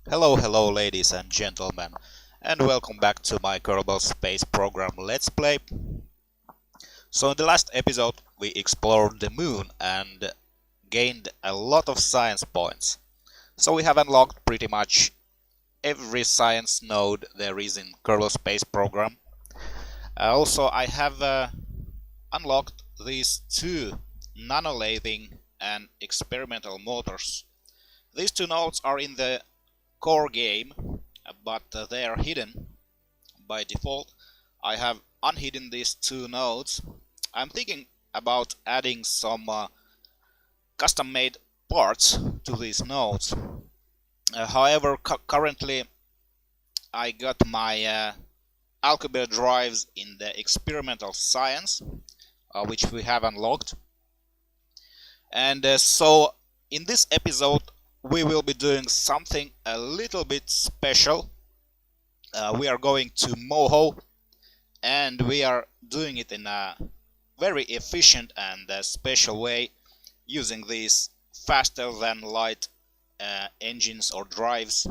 Hello ladies and gentlemen, and welcome back to my Kerbal Space program Let's Play. So in the last episode we explored the moon and gained a lot of science points. So we have unlocked pretty much every science node there is in Kerbal Space program. Also I have unlocked these two nanolathing and experimental motors. These two nodes are in the core game, but they are hidden by default. I have unhidden these two nodes. I'm thinking about adding some custom-made parts to these nodes. However, currently I got my Alcubierre drives in the experimental science, which we have unlocked. And so in this episode we will be doing something a little bit special. We are going to Moho, and we are doing it in a very efficient and special way, using these faster than light engines or drives,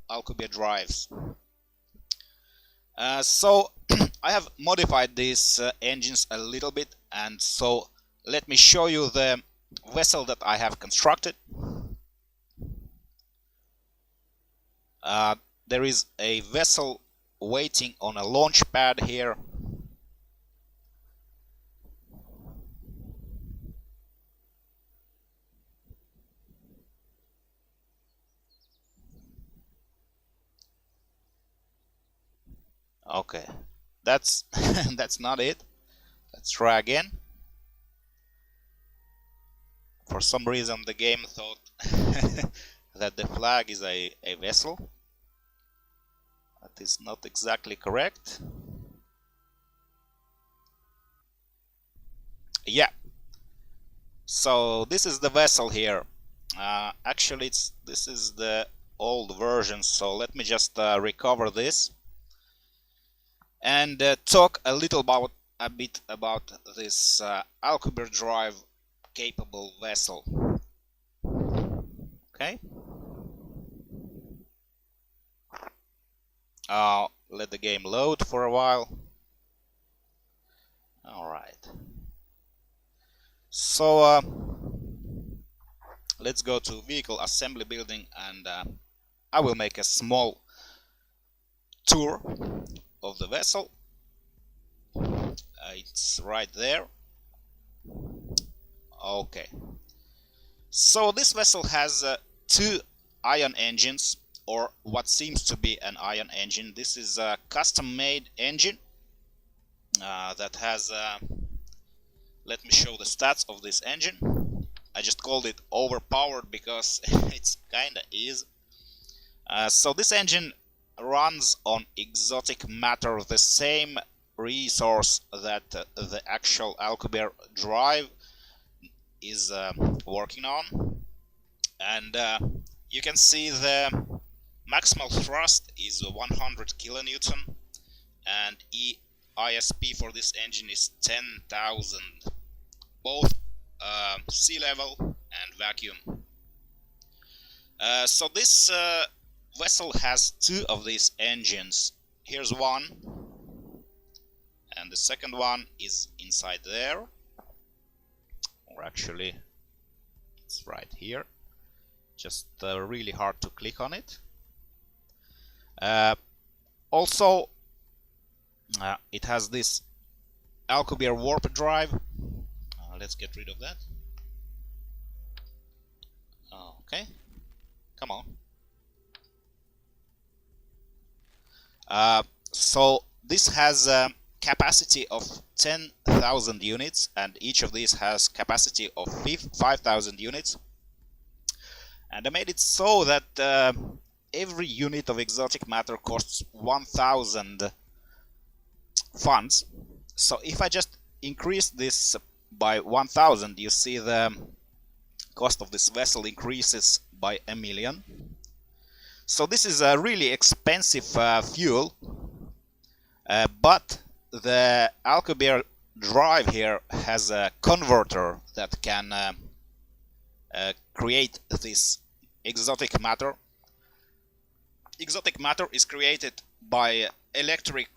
Alcubierre drives. So I have modified these engines a little bit, and so let me show you the vessel that I have constructed. There is a vessel waiting on a launch pad here. Okay, that's that's not it. Let's try again. For some reason the game thought that the flag is a vessel. That is not exactly correct. Yeah. So this is the vessel here. Actually, this is the old version. So let me just recover this and talk a bit about this Alcubierre drive capable vessel. Okay. Let the game load for a while. Alright. So let's go to vehicle assembly building, and I will make a small tour of the vessel. It's right there. Okay. So this vessel has two ion engines, or what seems to be an ion engine. This is a custom-made engine that has let me show the stats of this engine. I just called it overpowered because it's kinda is. So this engine runs on exotic matter, the same resource that the actual Alcubierre drive is working on. And you can see the maximal thrust is 100 kilonewton, and ISP for this engine is 10,000, both sea level and vacuum. So this vessel has two of these engines. Here's one, and the second one is inside there, or actually it's right here. Just really hard to click on it. Also, it has this Alcubierre warp drive. Let's get rid of that. Okay, come on. So this has a capacity of 10,000 units, and each of these has capacity of 5,000 units. And I made it so that every unit of exotic matter costs 1,000 funds. So if I just increase this by 1,000, you see the cost of this vessel increases by 1,000,000. So this is a really expensive fuel, but the Alcubierre drive here has a converter that can create this exotic matter exotic matter is created by electric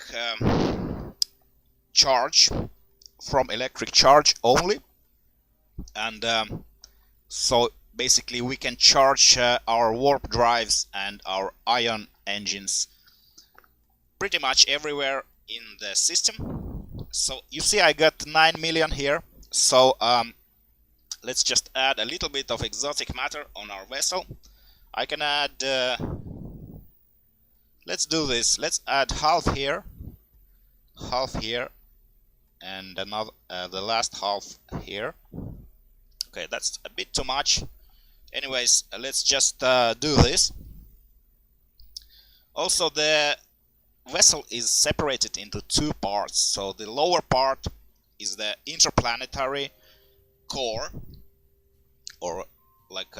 charge, from electric charge only, and so basically we can charge our warp drives and our ion engines pretty much everywhere in the system. So you see I got 9 million here, so let's just add a little bit of exotic matter on our vessel. I can add let's do this, let's add half here, and another the last half here. Okay, that's a bit too much. Anyways, let's just do this. Also, the vessel is separated into two parts. So the lower part is the interplanetary core, or like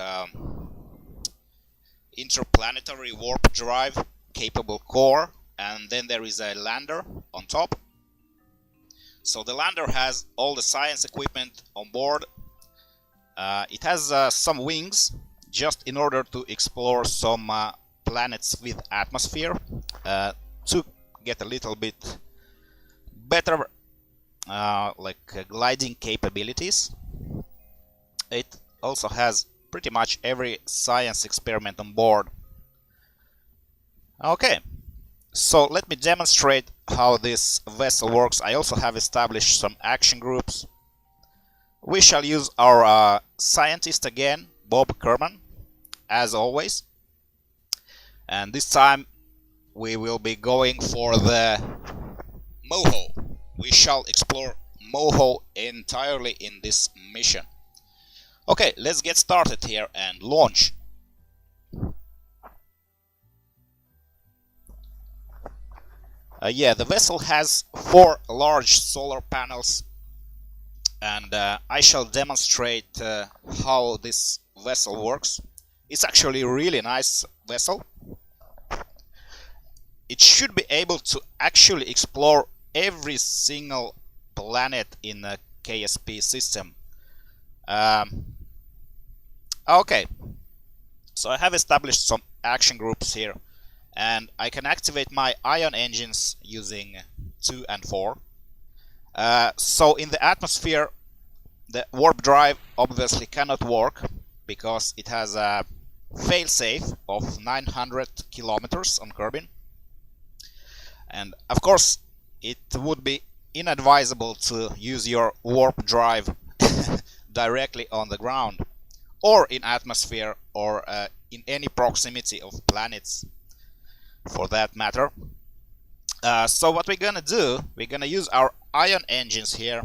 interplanetary warp drive capable core, and then there is a lander on top. So the lander has all the science equipment on board. It has some wings, just in order to explore some planets with atmosphere, to get a little bit better gliding capabilities. It also has pretty much every science experiment on board. Okay, so let me demonstrate how this vessel works. I also have established some action groups. We shall use our scientist again, Bob Kerman, as always. And this time we will be going for the Moho. We shall explore Moho entirely in this mission. Okay, let's get started here and launch. Yeah, the vessel has 4 large solar panels, and I shall demonstrate how this vessel works. It's actually a really nice vessel. It should be able to actually explore every single planet in the KSP system. Okay, so I have established some action groups here, and I can activate my ion engines using 2 and 4. So in the atmosphere, the warp drive obviously cannot work because it has a failsafe of 900 kilometers on Kerbin. And of course, it would be inadvisable to use your warp drive directly on the ground, or in atmosphere, or in any proximity of planets, for that matter. So what we're gonna do, we're gonna use our ion engines here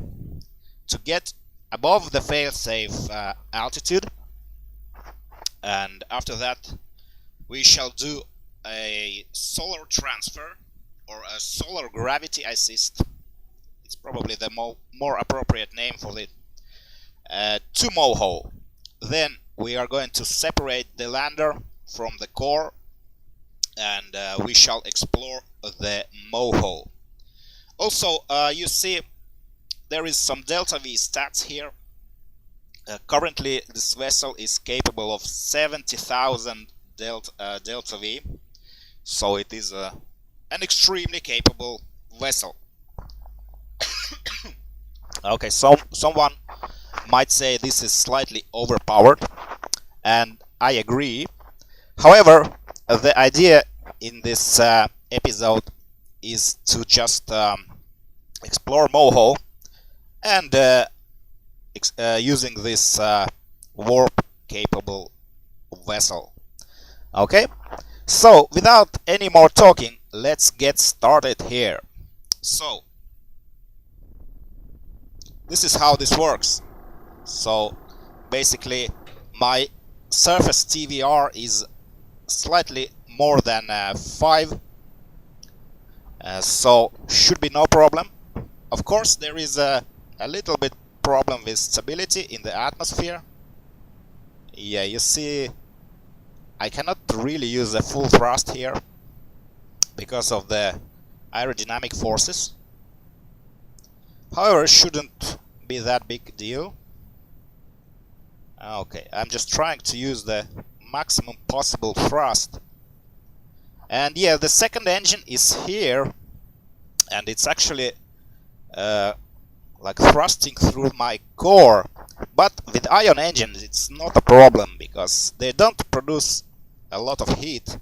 to get above the failsafe altitude, and after that we shall do a solar transfer, or a solar gravity assist. It's probably the more appropriate name for it, to Moho. Then we are going to separate the lander from the core, and we shall explore the Moho. Also, you see there is some delta V stats here. Currently this vessel is capable of 70,000 delta V, so it is an extremely capable vessel. Okay, so someone might say this is slightly overpowered, and I agree. However, the idea in this episode is to just explore Moho, and using this warp capable vessel. Okay, so without any more talking, let's get started here. So this is how this works. So basically my surface TVR is slightly more than 5, so should be no problem. Of course there is a little bit problem with stability in the atmosphere. Yeah, you see I cannot really use a full thrust here because of the aerodynamic forces. However, it shouldn't be that big deal. Okay, I'm just trying to use the maximum possible thrust And yeah, the second engine is here, and it's actually like thrusting through my core. But with ion engines it's not a problem, because they don't produce a lot of heat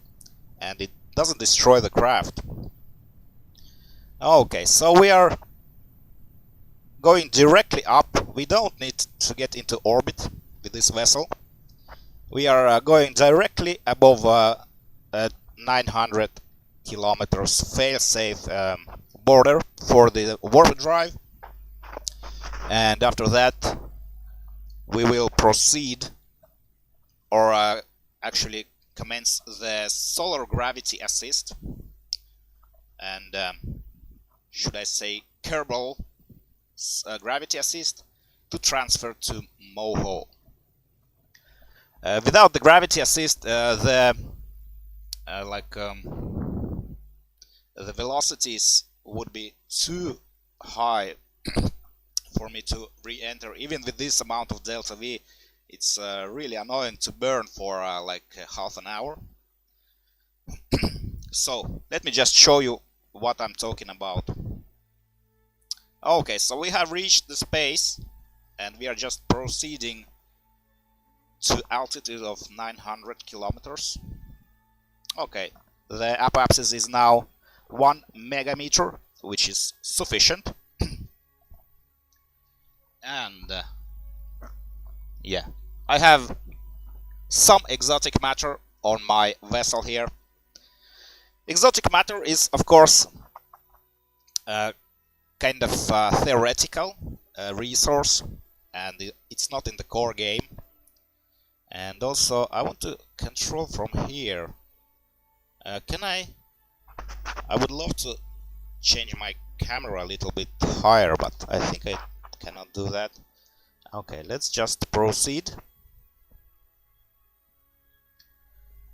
and it doesn't destroy the craft. Okay, so we are going directly up. We don't need to get into orbit with this vessel. We are going directly above 900 kilometers fail-safe border for the warp drive, and after that we will proceed, or actually commence the solar gravity assist, and should I say Kerbal gravity assist, to transfer to Moho. Without the gravity assist, the velocities would be too high for me to re-enter. Even with this amount of delta V, it's really annoying to burn for like half an hour. So let me just show you what I'm talking about. Okay, so we have reached the space and we are just proceeding to altitude of 900 kilometers. Okay, the apoapsis is now 1 megameter, which is sufficient. And yeah, I have some exotic matter on my vessel here. Exotic matter is, of course, kind of theoretical resource, and it's not in the core game. And also I want to control from here. Can I would love to change my camera a little bit higher, but I think I cannot do that. Okay, let's just proceed.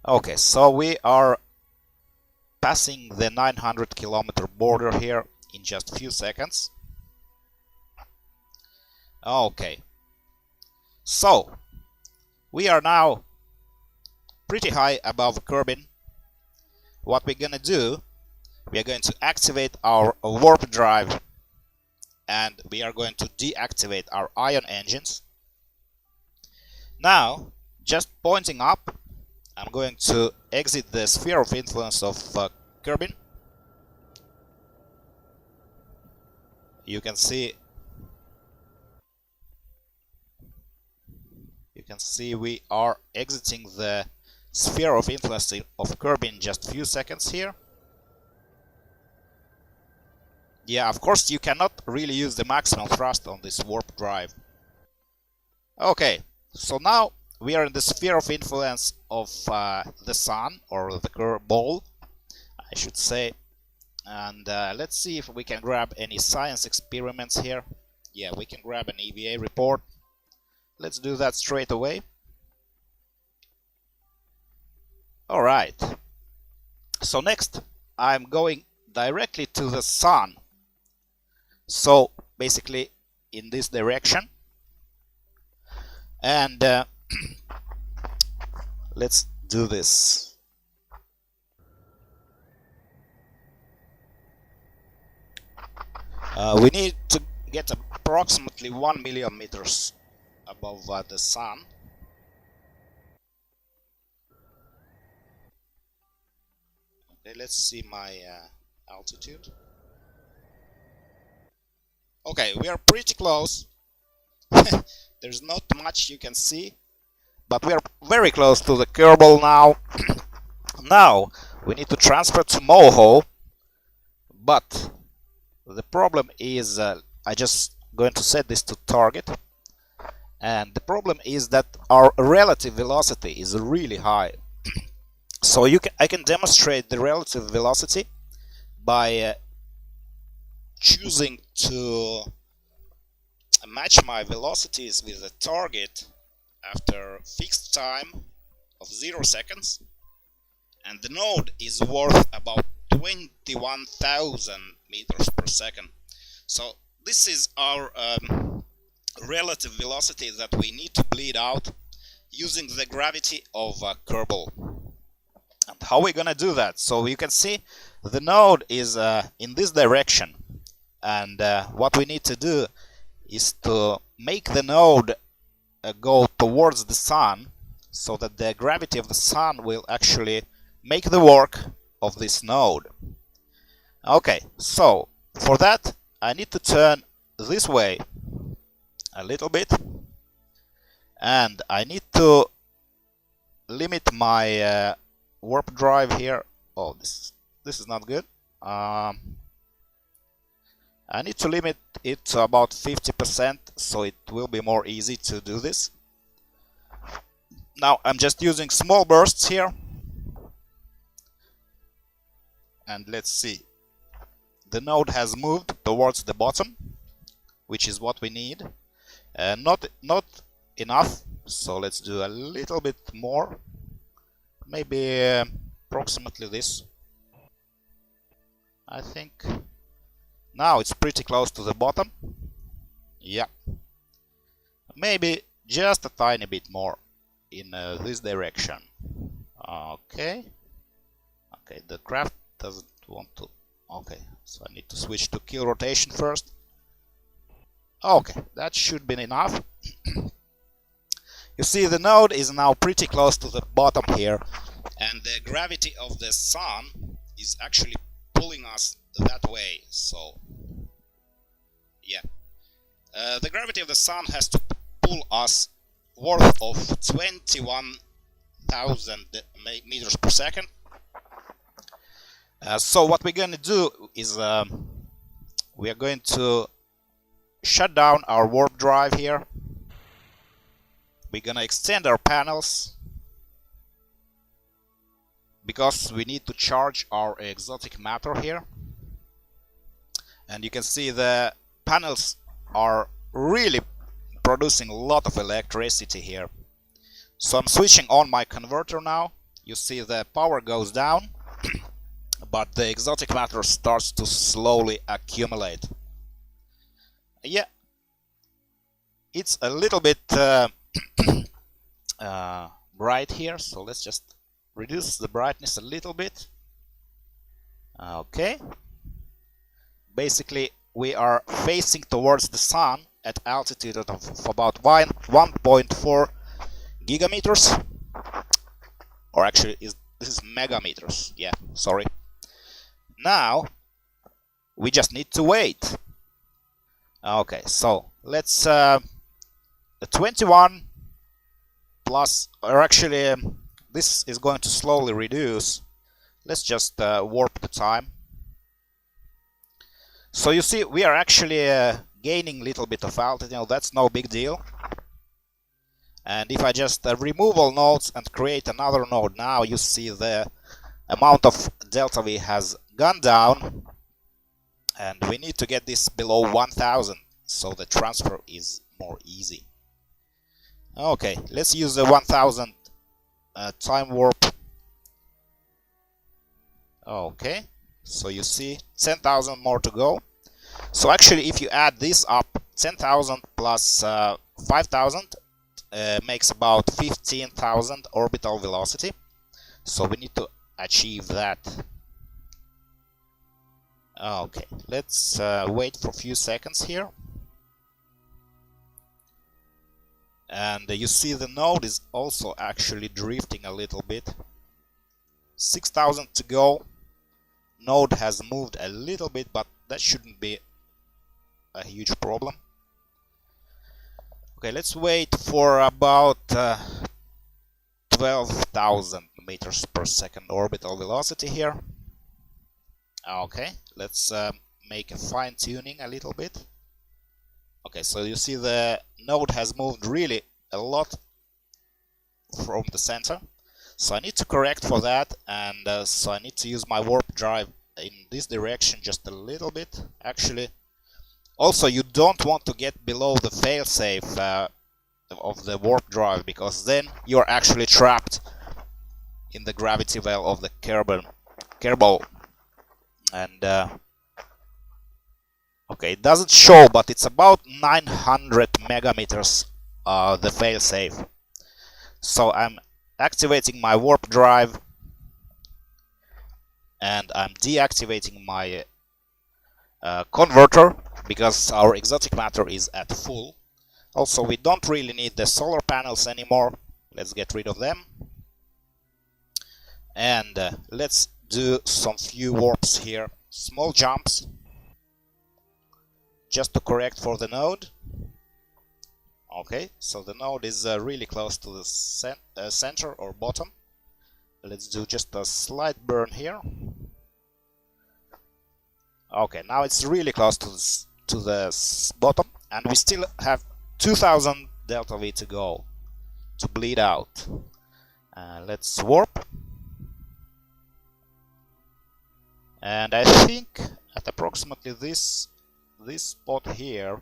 Okay, so we are passing the 900 kilometer border here in just a few seconds. Okay, so we are now pretty high above Kerbin. What we're gonna do, we are going to activate our warp drive, and we are going to deactivate our ion engines. Now, just pointing up, I'm going to exit the sphere of influence of Kerbin. You can see we are exiting the sphere of influence of Kerbin in just a few seconds here. Yeah, of course you cannot really use the maximum thrust on this warp drive. Okay, so now we are in the sphere of influence of the Sun, or the Kerbal, I should say. And let's see if we can grab any science experiments here. Yeah, we can grab an EVA report. Let's do that straight away. Alright, so next I'm going directly to the Sun. So basically in this direction. And let's do this. We need to get approximately 1 million meters above the Sun. Okay, let's see my altitude. Okay, we are pretty close. There's not much you can see, but we are very close to the Kerbal now. Now we need to transfer to Moho, but the problem is I just going to set this to target, and the problem is that our relative velocity is really high. So I can demonstrate the relative velocity by choosing to match my velocities with the target after fixed time of 0 seconds, and the node is worth about 21,000 meters per second. So this is our relative velocity that we need to bleed out using the gravity of Kerbal. And how we're gonna do that? So you can see the node is in this direction, and what we need to do is to make the node go towards the sun, so that the gravity of the sun will actually make the work of this node. Okay, so for that I need to turn this way a little bit, and I need to limit my warp drive here. Oh, this is not good. I need to limit it to about 50%, so it will be more easy to do this. Now I'm just using small bursts here, and let's see. The node has moved towards the bottom, which is what we need. Not enough, so let's do a little bit more. Maybe approximately this. I think now it's pretty close to the bottom. Yeah. Maybe just a tiny bit more in this direction. Okay. Okay, the craft doesn't want to. Okay, so I need to switch to kill rotation first. Okay, that should be enough. You see, the node is now pretty close to the bottom here, and the gravity of the sun is actually pulling us that way. So yeah, the gravity of the sun has to pull us worth of 21,000 meters per second. So what we're going to do is we are going to shut down our warp drive here. We're going to extend our panels because we need to charge our exotic matter here. And you can see the panels are really producing a lot of electricity here. So I'm switching on my converter now. You see the power goes down, but the exotic matter starts to slowly accumulate. Yeah, it's a little bit bright here, so let's just reduce the brightness a little bit. Okay. Basically, we are facing towards the sun at altitude of about 1.4 gigameters. Or actually, this is megameters. Yeah, sorry. Now, we just need to wait. Okay, so let's 21 plus, or actually this is going to slowly reduce. Let's just warp the time. So you see, we are actually gaining a little bit of altitude. You know, that's no big deal. And if I just remove all nodes and create another node now, you see the amount of delta V has gone down, and we need to get this below 1000, so the transfer is more easy. Okay, let's use the 1000 time warp. Okay, so you see 10,000 more to go. So actually, if you add this up, 10,000 plus 5,000 makes about 15,000 orbital velocity. So we need to achieve that. Okay, let's wait for a few seconds here. And you see the node is also actually drifting a little bit. 6,000 to go. Node has moved a little bit, but that shouldn't be a huge problem. Okay, let's wait for about 12,000 meters per second orbital velocity here. Okay, let's make a fine-tuning a little bit. Okay, so you see the node has moved really a lot from the center. So I need to correct for that, and so I need to use my warp drive in this direction just a little bit, actually. Also, you don't want to get below the failsafe of the warp drive, because then you're actually trapped in the gravity well of the Kerbal. And okay, it doesn't show, but it's about 900 megameters the failsafe. So I'm activating my warp drive, and I'm deactivating my converter because our exotic matter is at full. Also, we don't really need the solar panels anymore. Let's get rid of them. And let's do some few warps here. Small jumps. Just to correct for the node. Okay, so the node is really close to the center or bottom. Let's do just a slight burn here. Okay, now it's really close to the bottom, and we still have 2000 delta V to go to bleed out. Let's warp, and I think at approximately this spot here,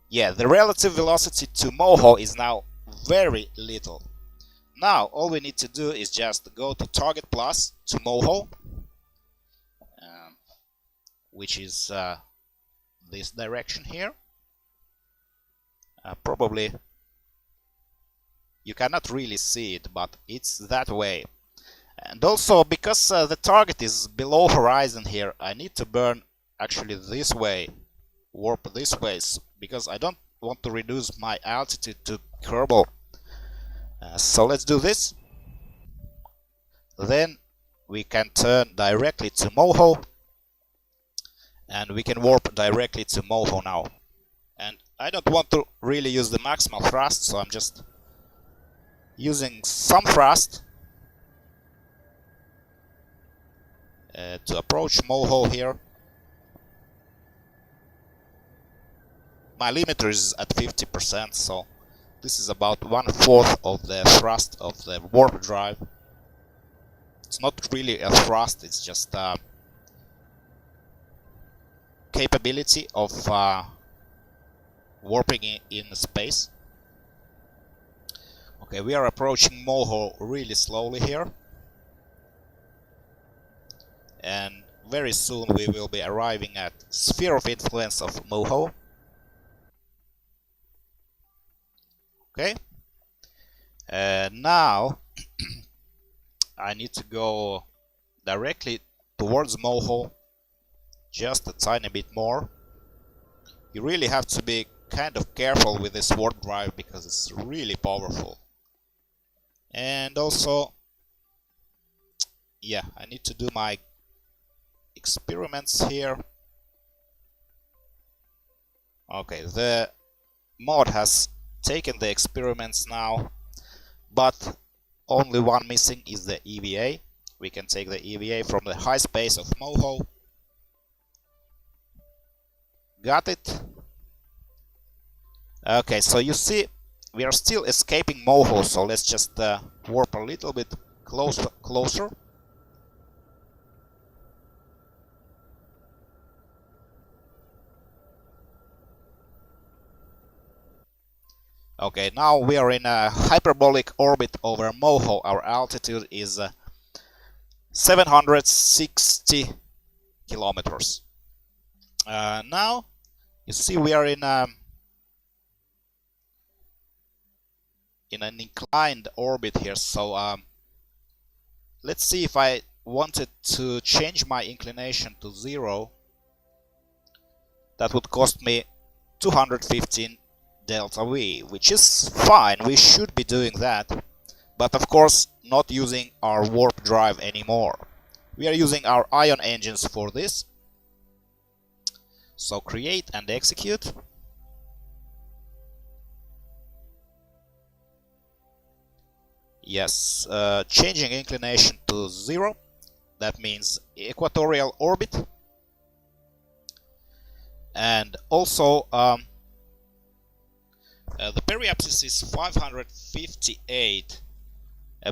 yeah, the relative velocity to Moho is now very little. Now all we need to do is just go to target plus to Moho, which is this direction here. Probably you cannot really see it, but it's that way. And also, because the target is below horizon here, I need to burn actually this way, warp this way, because I don't want to reduce my altitude to Kerbal. So let's do this. Then we can turn directly to Moho, and we can warp directly to Moho now. And I don't want to really use the maximal thrust, so I'm just using some thrust to approach Moho here. My limiter is at 50%, so this is about 1/4 of the thrust of the warp drive. It's not really a thrust, it's just a capability of warping in space. Okay, we are approaching Moho really slowly here, and very soon we will be arriving at sphere of influence of Moho. Okay, now I need to go directly towards Moho, just a tiny bit more. You really have to be kind of careful with this warp drive because it's really powerful. And also, yeah, I need to do my experiments here. Okay, the mod has taken the experiments now, but only one missing is the EVA. We can take the EVA from the high space of Moho. Got it. Okay, so you see we are still escaping Moho, so let's just warp a little bit closer. Okay, now we are in a hyperbolic orbit over Moho. Our altitude is 760 kilometers. Now you see we are in an inclined orbit here, so let's see if I wanted to change my inclination to 0. That would cost me 215 delta V, which is fine, we should be doing that, but of course not using our warp drive anymore. We are using our ion engines for this. So create and execute. Yes, changing inclination to 0, that means equatorial orbit. And also the periapsis is 558,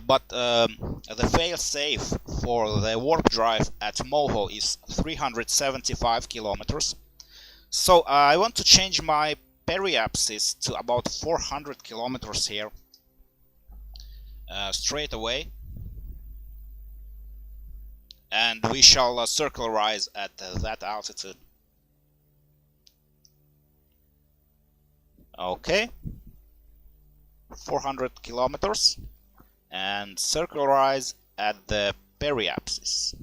but the fail-safe for the warp drive at Moho is 375 kilometers. So I want to change my periapsis to about 400 kilometers here straight away, and we shall circularize at that altitude. Okay, 400 kilometers, and circularize at the periapsis.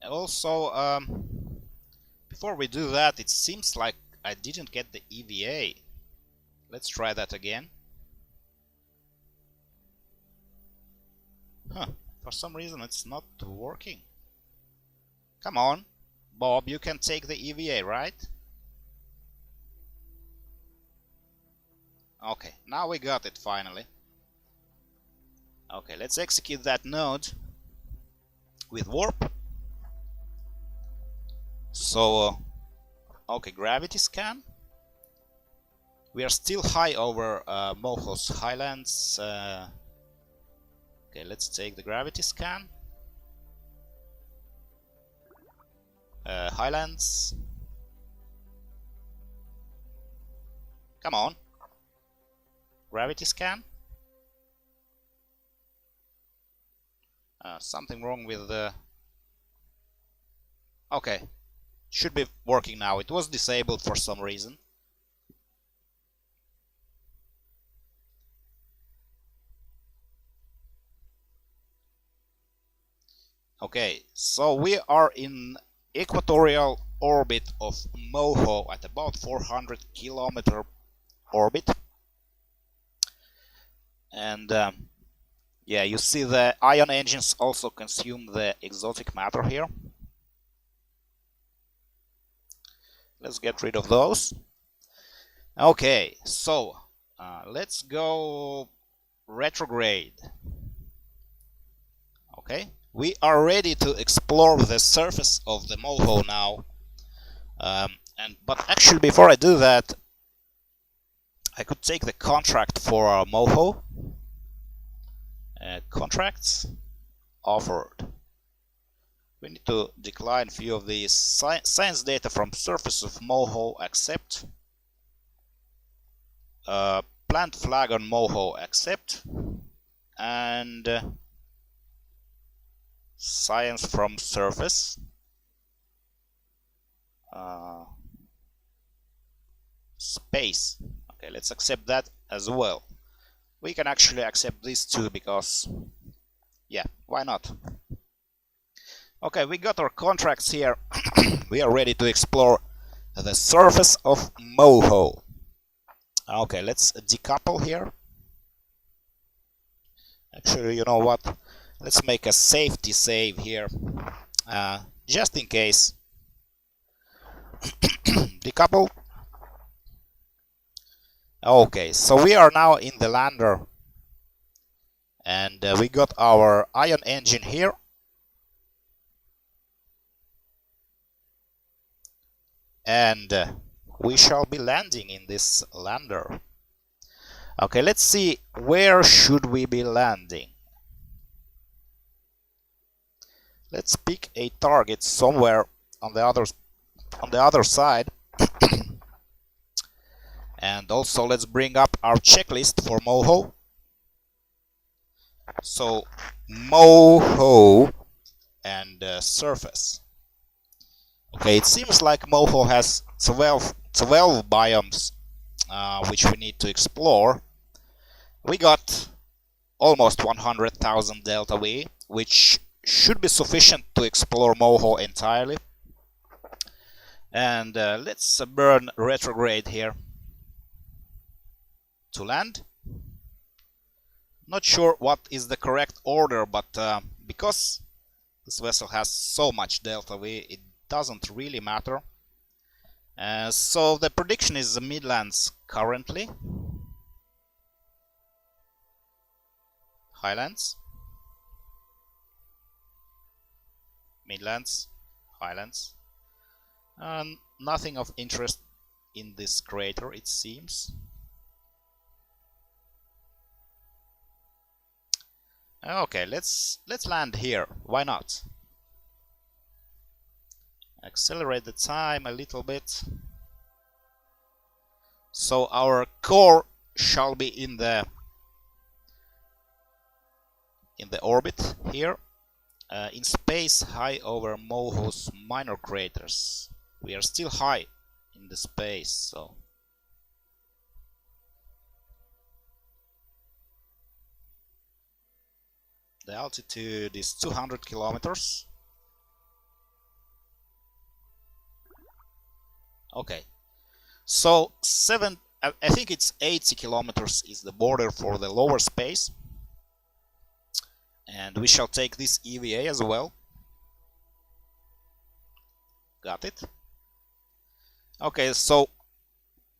Also, before we do that, it seems like I didn't get the EVA. Let's try that again. Huh, for some reason it's not working. Come on, Bob, you can take the EVA, right? Okay, now we got it finally. Okay, let's execute that node with warp. So, okay, gravity scan. We are still high over Moho's highlands. Okay, let's take the gravity scan. Highlands. Come on. Gravity scan. Something wrong with the... Okay. Should be working now. It was disabled for some reason. Okay, so we are in equatorial orbit of Moho at about 400 kilometer orbit. And yeah, you see the ion engines also consume the exotic matter here. Let's get rid of those. Okay, so let's go retrograde. Okay, we are ready to explore the surface of the Moho now. But actually, before I do that, I could take the contract for our Moho. Contracts offered. We need to decline a few of these. Science data from surface of Moho accept. Plant flag on Moho accept. And science from surface. Space. Okay, let's accept that as well. We can actually accept these two because, yeah, why not? Okay, we got our contracts here. We are ready to explore the surface of Moho. Okay, let's decouple here. Actually, you know what? Let's make a safety save here, just in case. Decouple. Okay, so we are now in the lander, and we got our ion engine here. And we shall be landing in this lander. Okay, let's see, where should we be landing? Let's pick a target somewhere on the other side. And also let's bring up our checklist for Moho. So Moho and surface. Okay, it seems like Moho has 12 biomes which we need to explore. We got almost 100,000 delta V, which should be sufficient to explore Moho entirely. And let's burn retrograde here to land. Not sure what is the correct order, but because this vessel has so much delta V, it doesn't really matter. So the prediction is the Midlands currently. Highlands. Midlands. Highlands. Nothing of interest in this crater, it seems. Okay, let's land here. Why not? Accelerate the time a little bit. So our core shall be in the orbit here. In space, high over Moho's minor craters. We are still high in the space, so The altitude is 200 kilometers. Okay, so I think it's 80 kilometers is the border for the lower space, and we shall take this EVA as well. Got it. Okay, so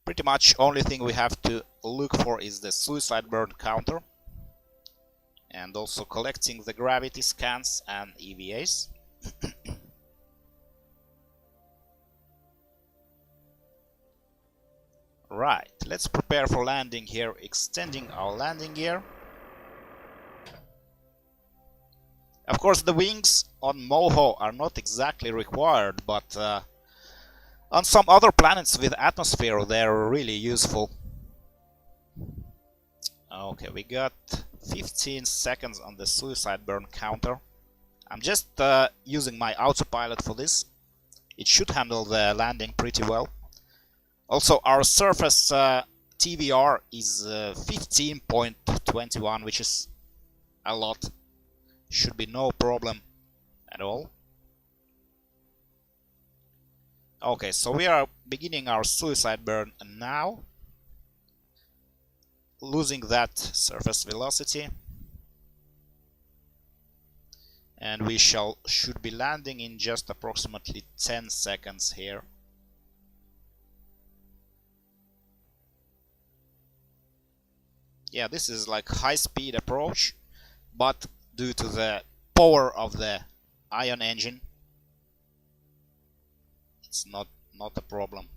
pretty much only thing we have to look for is the suicide burn counter, and also collecting the gravity scans and EVAs. Right, let's prepare for landing here, extending our landing gear. Of course, the wings on Moho are not exactly required, but on some other planets with atmosphere they're really useful. Okay, we got 15 seconds on the suicide burn counter. I'm just using my autopilot for this. It should handle the landing pretty well. Also, our surface TVR is 15.21, which is a lot. Should be no problem at all. Okay, so we are beginning our suicide burn now. Losing that surface velocity. And we should be landing in just approximately 10 seconds here. Yeah, this is like high-speed approach, but due to the power of the ion engine, it's not a problem.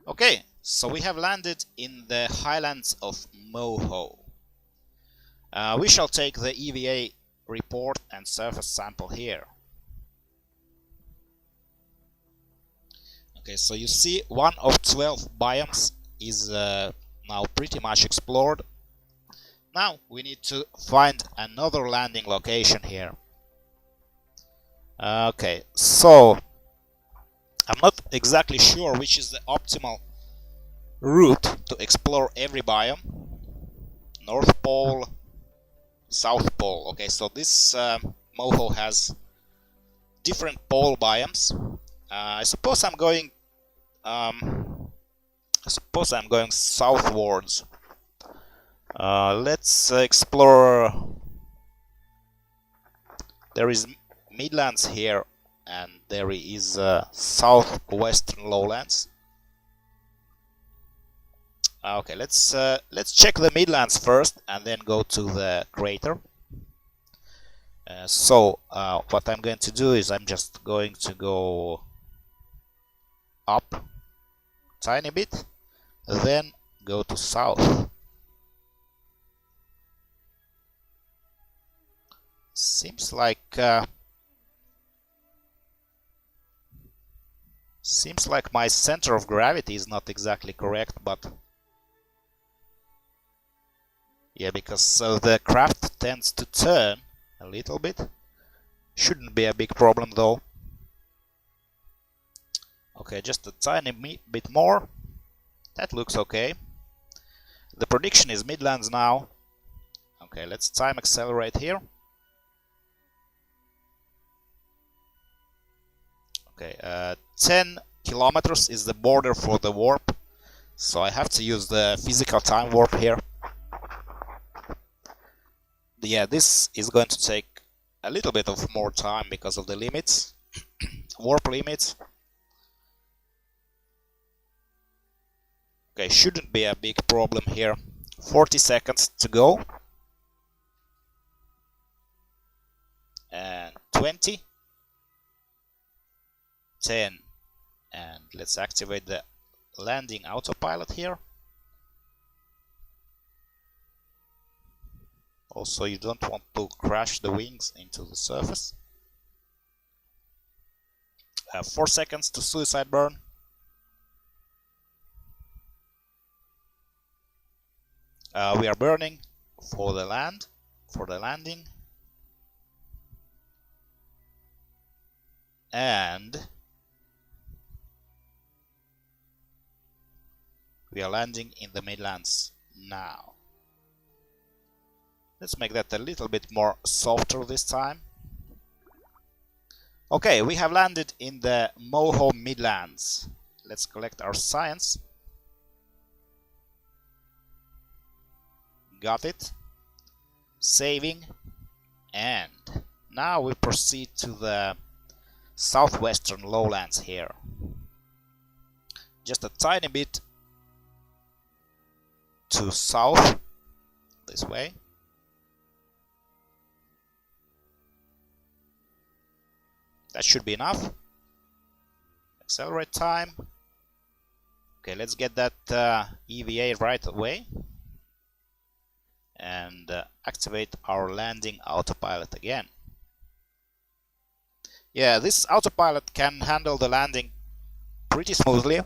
Okay, so we have landed in the highlands of Moho. We shall take the EVA report and surface sample here. Okay, so you see one of 12 biomes is now pretty much explored. Now we need to find another landing location here. Okay, so I'm not exactly sure which is the optimal route to explore every biome. North Pole, South Pole. Okay, so this Moho has different pole biomes. I suppose I'm going southwards. Let's explore. There is Midlands here, and there is southwestern lowlands. Okay, let's check the Midlands first, and then go to the crater. So what I'm going to do is I'm just going to go up a tiny bit, then go to south. Seems like my center of gravity is not exactly correct, but yeah, because the craft tends to turn a little bit. Shouldn't be a big problem though. Okay, just a tiny bit more. That looks okay. The prediction is Midlands now. Okay, let's time accelerate here. Okay, 10 kilometers is the border for the warp, so I have to use the physical time warp here. Yeah, this is going to take a little bit of more time because of the limits, warp limits. Okay, shouldn't be a big problem here. 40 seconds to go. And 20. 10. And let's activate the landing autopilot here. Also, you don't want to crash the wings into the surface. 4 seconds to suicide burn. We are burning for the landing. And we are landing in the Midlands now. Let's make that a little bit more softer this time. Okay, we have landed in the Moho Midlands. Let's collect our science. Got it. Saving. And now we proceed to the southwestern lowlands here. Just a tiny bit to south, this way. That should be enough. Accelerate time. Okay, let's get that EVA right away. And activate our landing autopilot again. Yeah, this autopilot can handle the landing pretty smoothly.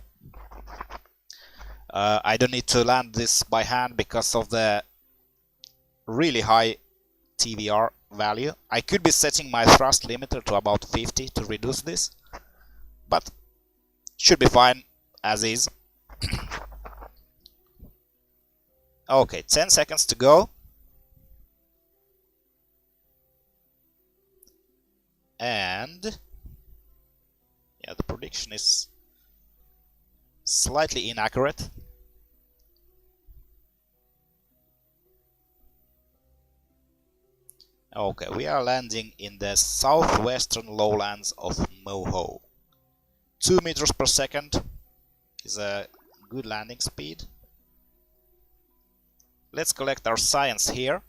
I don't need to land this by hand because of the really high TVR value. I could be setting my thrust limiter to about 50 to reduce this, but should be fine as is. Okay, 10 seconds to go. And yeah, the prediction is slightly inaccurate. Okay, we are landing in the southwestern lowlands of Moho. 2 meters per second is a good landing speed. Let's collect our science here.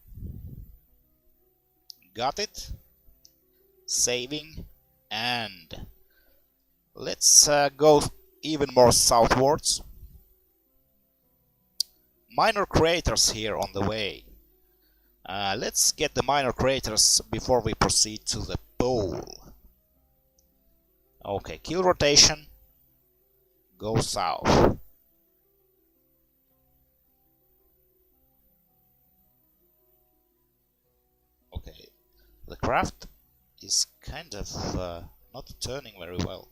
Got it. Saving. And let's go even more southwards. Minor craters here on the way. Let's get the minor craters before we proceed to the pole. Okay, kill rotation. Go south. Okay, the craft is kind of not turning very well.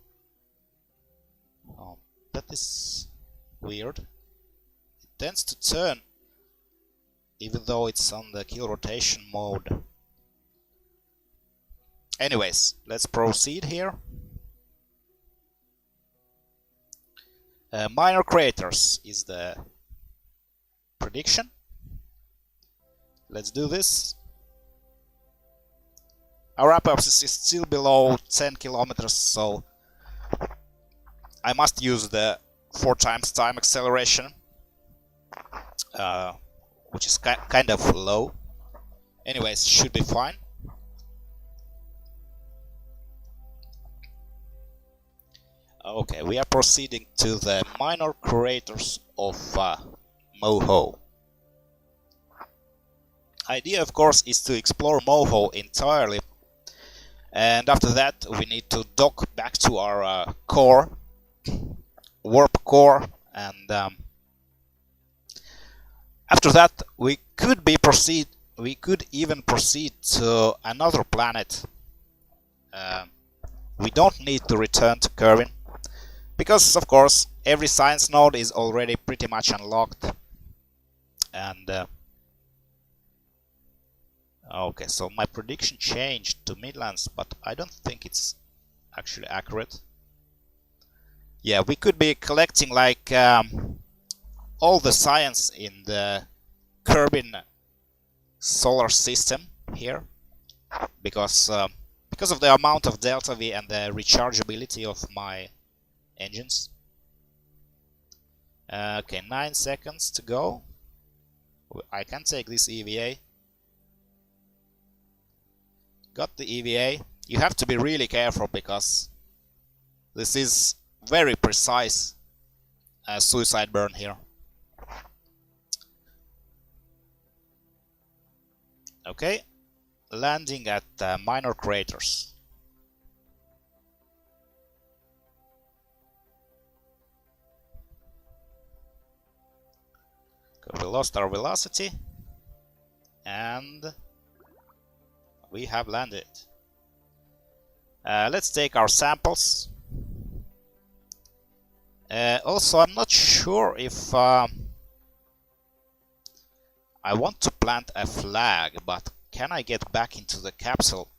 That is weird. It tends to turn even though it's on the kill rotation mode. Anyways, let's proceed here. Minor craters is the prediction. Let's do this. Our apoapsis is still below 10 kilometers, so I must use the 4 times time acceleration, which is kind of low. Anyways, should be fine. Okay, we are proceeding to the minor craters of Moho. Idea, of course, is to explore Moho entirely, and after that we need to dock back to our core, warp core, and after that we could even proceed to another planet. We don't need to return to Kerbin, because of course every science node is already pretty much unlocked. And okay, so my prediction changed to Midlands, but I don't think it's actually accurate. Yeah, we could be collecting like all the science in the Kerbin solar system here, because of the amount of delta V and the rechargeability of my engines. Okay, 9 seconds to go. I can take this EVA. Got the EVA. You have to be really careful because this is very precise suicide burn here. Okay, landing at minor craters. Okay, we lost our velocity and we have landed. Let's take our samples. Also, I'm not sure if I want to plant a flag, but can I get back into the capsule?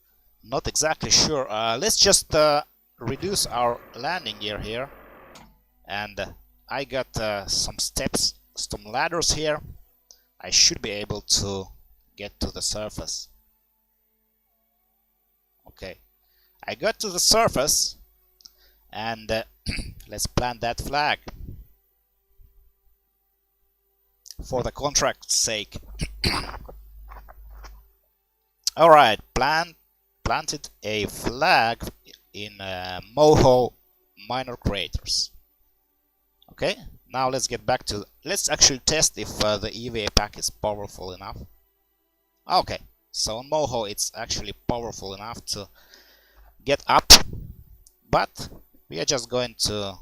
Not exactly sure. Let's just reduce our landing gear here. And I got some steps, some ladders here. I should be able to get to the surface. Okay, I got to the surface, and let's plant that flag for the contract's sake. Alright, planted a flag in Moho minor craters. Okay, now let's get back to... Let's actually test if the EVA pack is powerful enough. Okay, so on Moho it's actually powerful enough to get up, but we are just going to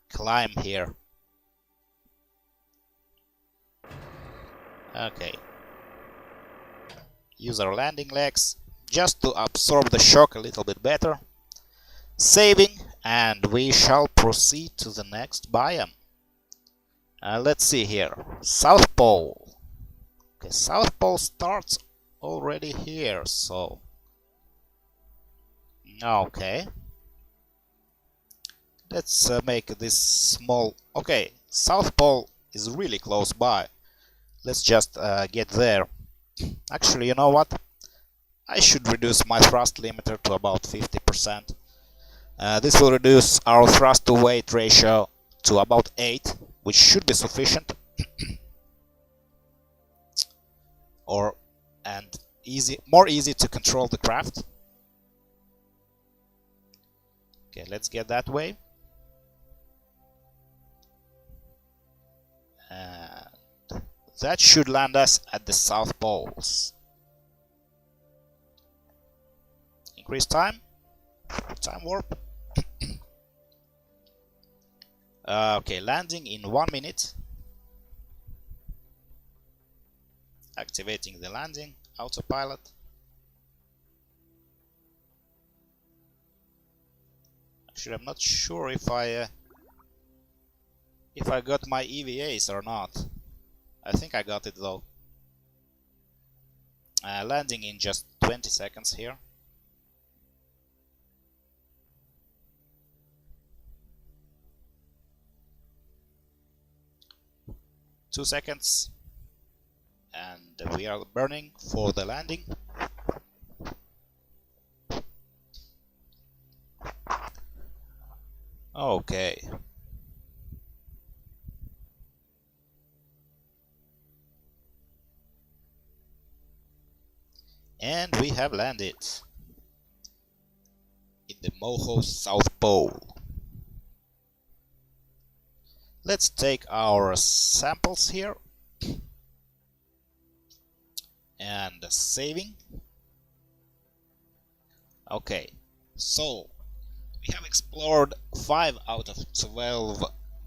climb here. Okay, use our landing legs just to absorb the shock a little bit better. Saving, and we shall proceed to the next biome. Let's see here. South Pole. Okay, South Pole starts already here, so... Okay. Let's make this small... Okay, South Pole is really close by. Let's just get there. Actually, you know what? I should reduce my thrust limiter to about 50%. This will reduce our thrust to weight ratio to about 8, which should be sufficient. More easy to control the craft. Okay, let's get that way. And that should land us at the South Poles. Increase time. Time warp. Okay, landing in 1 minute. Activating the landing autopilot. Actually, I'm not sure if I got my EVAs or not. I think I got it though. Landing in just 20 seconds here. Two seconds, and we are burning for the landing. Okay. And we have landed in the Moho South Pole. Let's take our samples here and saving. Okay, so we have explored 5 out of 12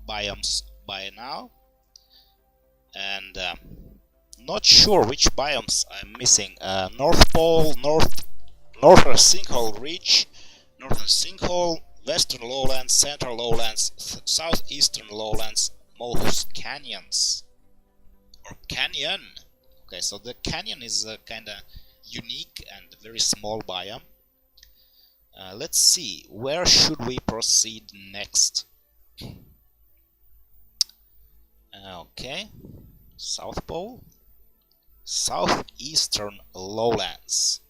biomes by now, and not sure which biomes I'm missing. North Pole, Northern Sinkhole Ridge, Northern Sinkhole, Western Lowlands, Central Lowlands, Southeastern Lowlands, Moho's Canyons. Or Canyon. Okay, so the canyon is a kinda unique and very small biome. Let's see, where should we proceed next? Okay, South Pole, Southeastern Lowlands.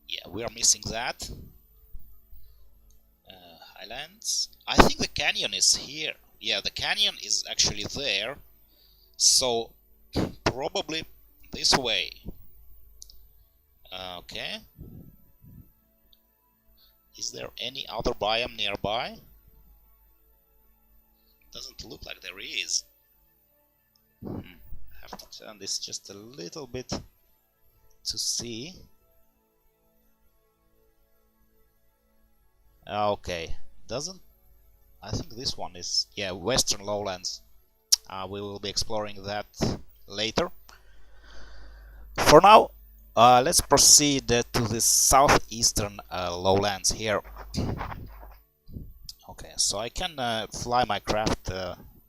Yeah, we are missing that. Highlands. I think the canyon is here. Yeah, the canyon is actually there. So, probably this way. Okay. Is there any other biome nearby? Doesn't look like there is. I have to turn this just a little bit to see. Okay, I think this one is, yeah, Western Lowlands. We will be exploring that later. For now, let's proceed to the southeastern lowlands here. Okay, so I can fly my craft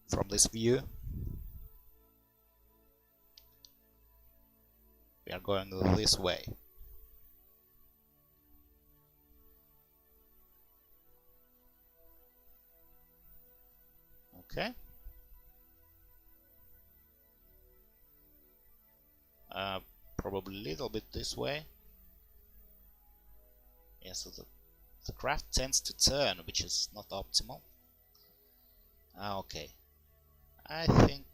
from this view. are going this way. Okay. Probably a little bit this way. Yeah, so the craft tends to turn, which is not optimal. Okay. I think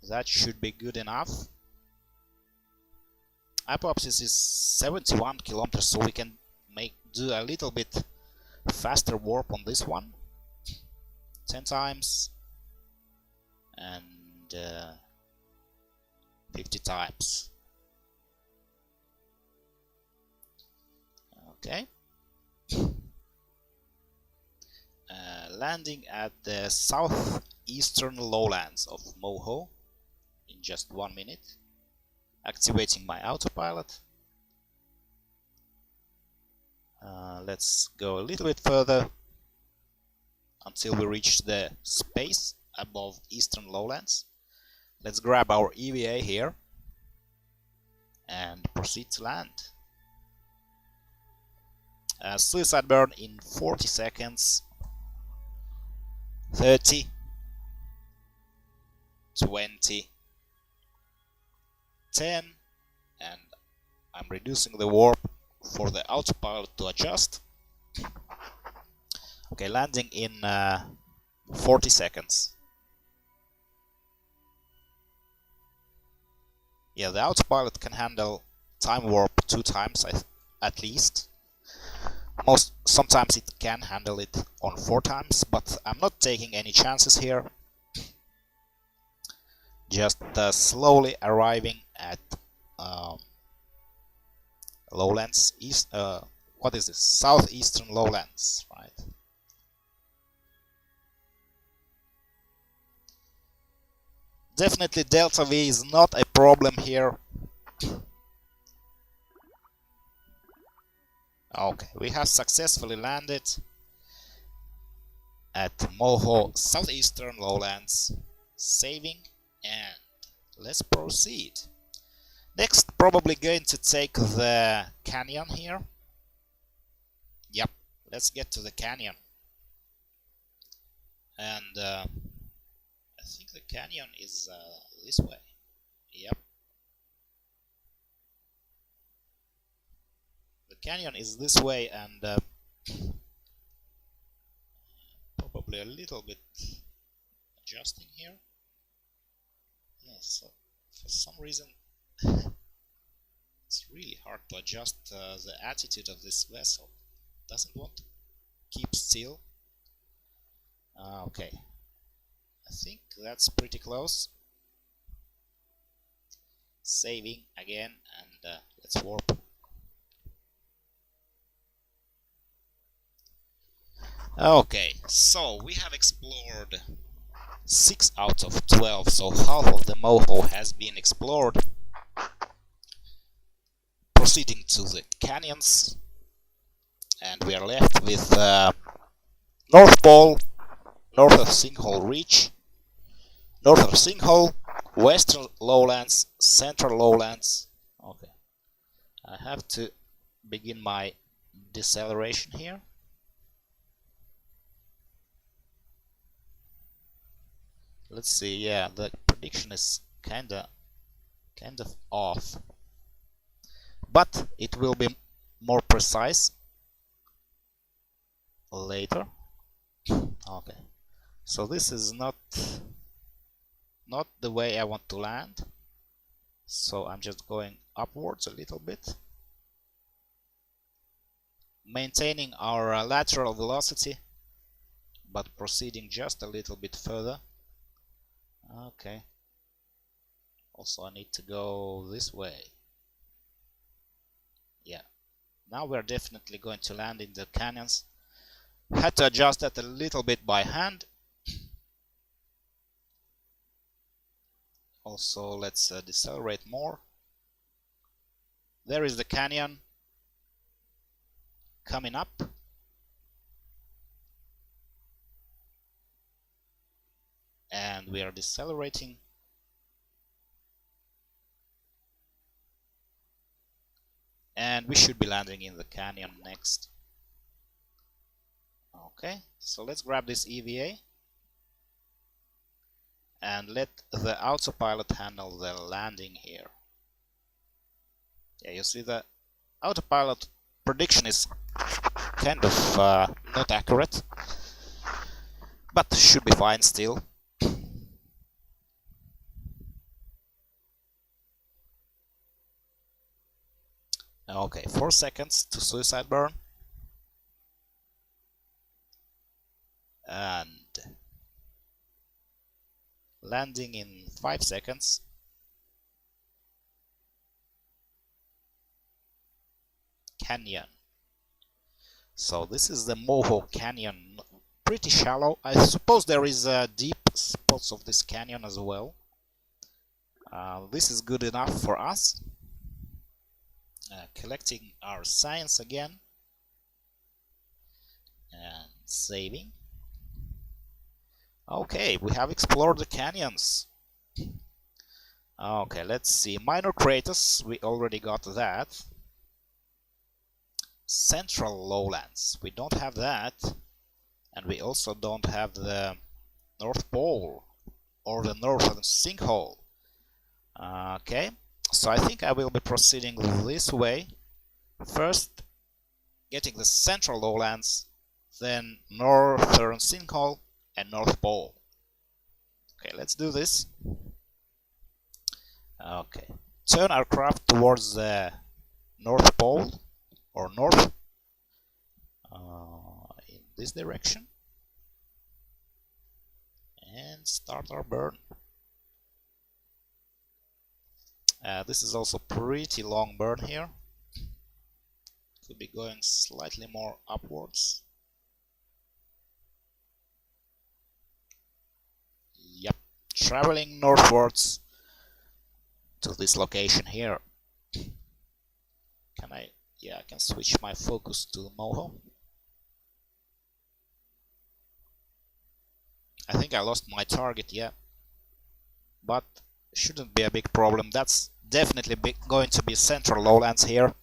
that should be good enough. Hypothesis is 71 kilometers, so we can do a little bit faster warp on this one. 10 times and 50 times. Okay. Landing at the southeastern lowlands of Moho in just 1 minute. Activating my autopilot. Let's go a little bit further until we reach the space above eastern lowlands. Let's grab our EVA here and proceed to land. Suicide burn in 40 seconds. 30, 20, 10, and I'm reducing the warp for the autopilot to adjust. Okay, landing in 40 seconds. Yeah, the autopilot can handle time warp 2 times at least. Sometimes it can handle it on 4 times, but I'm not taking any chances here. Just slowly arriving at lowlands, what is this? Southeastern lowlands, right? Definitely Delta V is not a problem here. Okay, we have successfully landed at Moho southeastern lowlands, saving, and let's proceed. Next, probably going to take the canyon here. Yep, let's get to the canyon. And I think the canyon is this way. Yep. The canyon is this way, and probably a little bit adjusting here. Yeah, so for some reason it's really hard to adjust the attitude of this vessel. It doesn't want to keep still. Okay, I think that's pretty close. Saving again, and let's warp. Okay, so we have explored 6 out of 12, so half of the Moho has been explored. Proceeding to the canyons, and we are left with North Pole, north of Sinkhole Reach, north of Sinkhole, western lowlands, central lowlands. Okay, I have to begin my deceleration here. Let's see, yeah, the prediction is kind of off, but it will be more precise later. Okay, so this is not the way I want to land, so I'm just going upwards a little bit, maintaining our lateral velocity, but proceeding just a little bit further. Okay, also I need to go this way. Yeah, now we're definitely going to land in the canyons. Had to adjust that a little bit by hand. Also, let's decelerate more. There is the canyon coming up. And we are decelerating And we should be landing in the canyon next. Okay, so let's grab this EVA and let the autopilot handle the landing here. Yeah, you see the autopilot prediction is kind of not accurate, but should be fine still. Okay, 4 seconds to suicide burn. And landing in 5 seconds. Canyon. So this is the Moho Canyon. Pretty shallow. I suppose there is deep spots of this canyon as well. This is good enough for us. Collecting our science again. And saving. Okay, we have explored the canyons. Okay, let's see. Minor craters, we already got that. Central lowlands, we don't have that. And we also don't have the North Pole or the Northern Sinkhole. Okay, so I think I will be proceeding this way. First, getting the Central lowlands, then Northern Sinkhole and North Pole. Okay, let's do this. Okay, turn our craft towards the North Pole or north in this direction and start our burn. This is also pretty long burn here. Could be going slightly more upwards. Yep, traveling northwards to this location here. Can I? Yeah, I can switch my focus to Moho. I think I lost my target, yeah. But shouldn't be a big problem. That's definitely going to be Central lowlands here.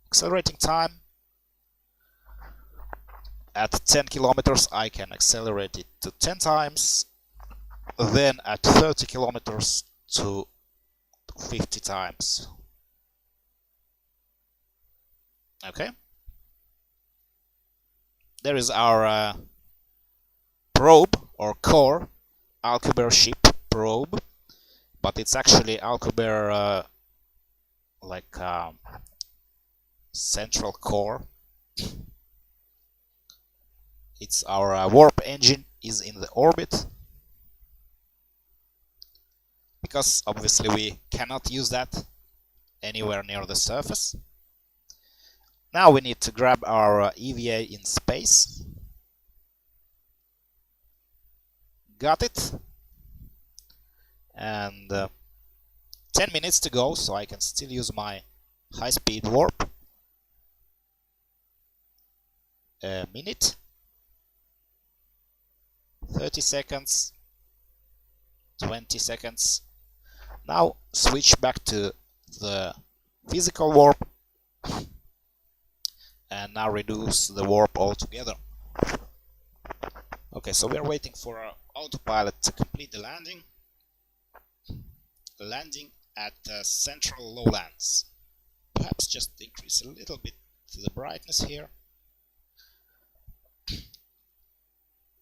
Accelerating time. At 10 kilometers I can accelerate it to 10 times. Then at 30 kilometers to 50 times. Okay. There is our probe or core, Alcubierre ship probe, but it's actually Alcubierre like central core. It's our warp engine is in the orbit, because obviously we cannot use that anywhere near the surface. Now we need to grab our EVA in space. Got it. And 10 minutes to go, so I can still use my high-speed warp. A minute. 30 seconds. 20 seconds. Now switch back to the physical warp. And now reduce the warp altogether. Okay, so we're waiting for our autopilot to complete the landing. Landing at Central lowlands. Perhaps just increase a little bit the brightness here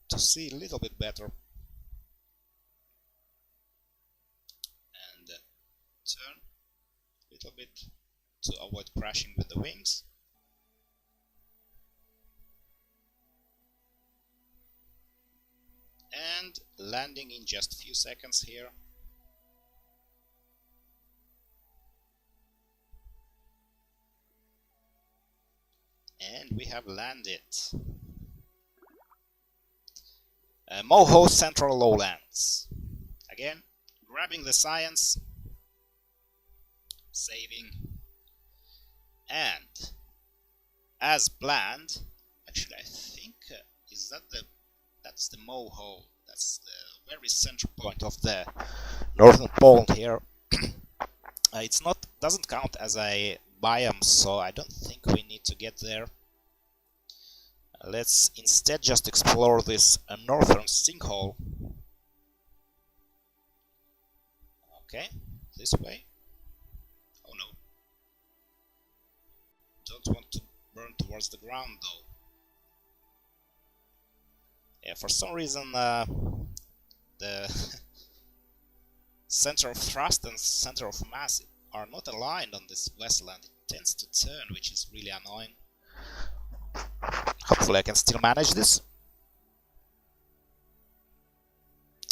to see a little bit better. And turn a little bit to avoid crashing with the wings. And landing in just a few seconds here. And we have landed. Moho Central Lowlands. Again, grabbing the science, saving, and as planned, actually I think is that that's the Moho. That's the very central point of the northern pole here. It's not doesn't count as a biome, so I don't think we need to get there. Let's instead just explore this northern sinkhole. Okay, this way. Oh no. Don't want to burn towards the ground though. Yeah, for some reason the center of thrust and center of mass are not aligned on this vessel, and it tends to turn, which is really annoying. Hopefully I can still manage this.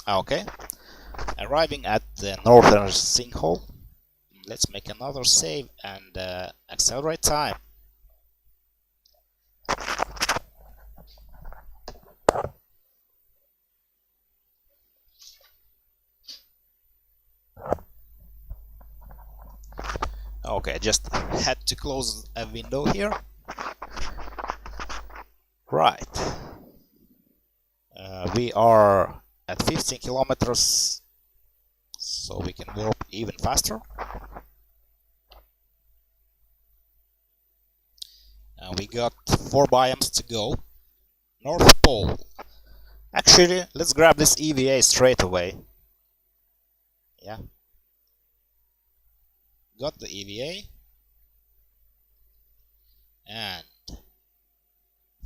Okay, arriving at the northern sinkhole. Let's make another save and accelerate time. Okay, I just had to close a window here. Right. We are at 15 kilometers, so we can warp even faster. We got 4 biomes to go. North Pole. Actually, let's grab this EVA straight away. Yeah. Got the EVA. And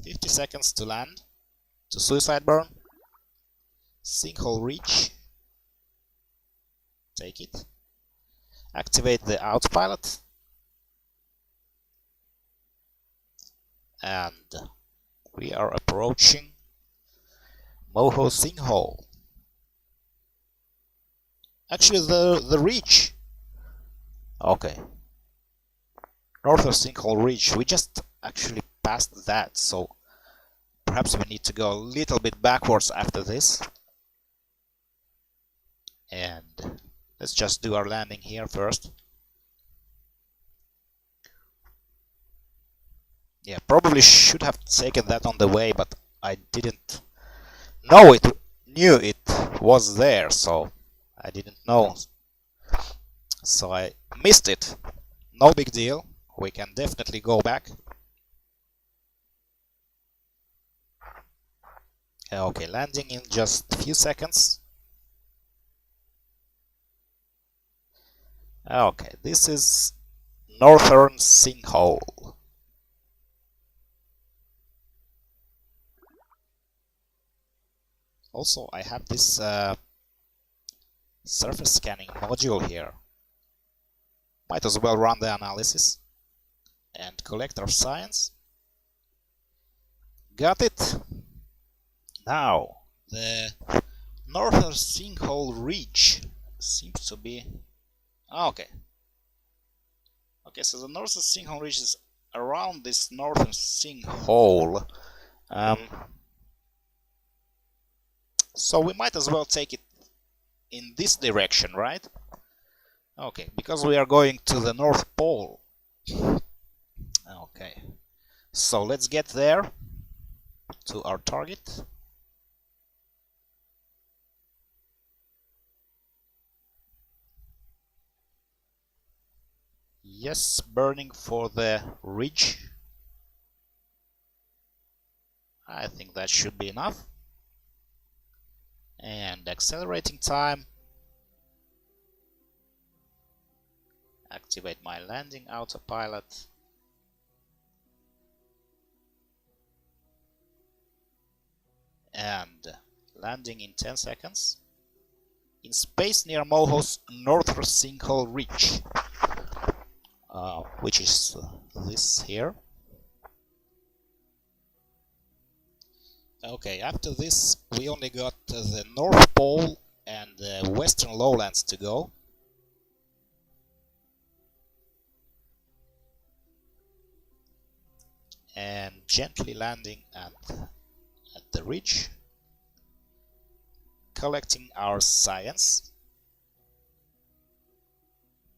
50 seconds to land. To suicide burn. Sinkhole reach. Take it. Activate the autopilot. And we are approaching Moho sinkhole. Actually, the reach. Okay. Northern sinkhole reach. We just actually passed that, so perhaps we need to go a little bit backwards after this. And let's just do our landing here first. Yeah, probably should have taken that on the way, but I didn't knew it was there, so I didn't know. So I missed it. No big deal. We can definitely go back. Okay, landing in just a few seconds. Okay, this is northern sinkhole. Also, I have this surface scanning module here. Might as well run the analysis and collect our science. Got it. Now, the northern sinkhole reach seems to be... Okay. Okay, so the northern sinkhole reach is around this northern sinkhole. So we might as well take it in this direction, right? Okay, because we are going to the North Pole. Okay, so let's get there to our target. Yes, burning for the ridge. I think that should be enough. And accelerating time. Activate my landing autopilot. And landing in 10 seconds. In space near Moho's northern sinkhole reach. Which is this here. Okay, after this we only got the North Pole and the Western Lowlands to go. And gently landing at the ridge. Collecting our science.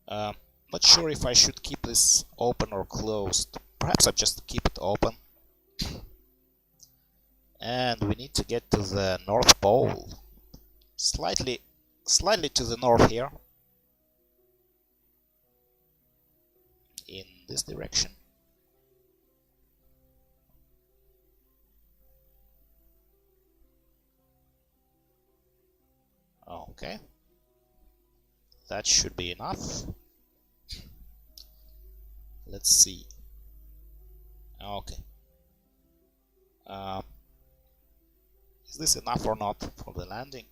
Not sure if I should keep this open or closed. Perhaps I just keep it open. And we need to get to the North Pole. Slightly to the north here. In this direction. Okay, that should be enough. Let's see. Okay. Is this enough or not for the landing?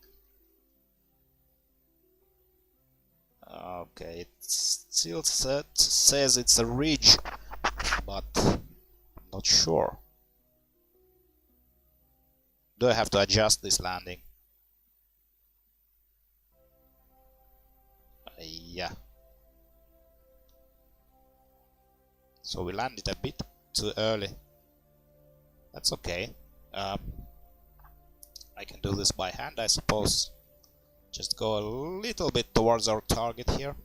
Okay, it still says it's a ridge, but I'm not sure. Do I have to adjust this landing? Yeah. So we landed a bit too early. That's okay. I can do this by hand, I suppose. Just go a little bit towards our target here.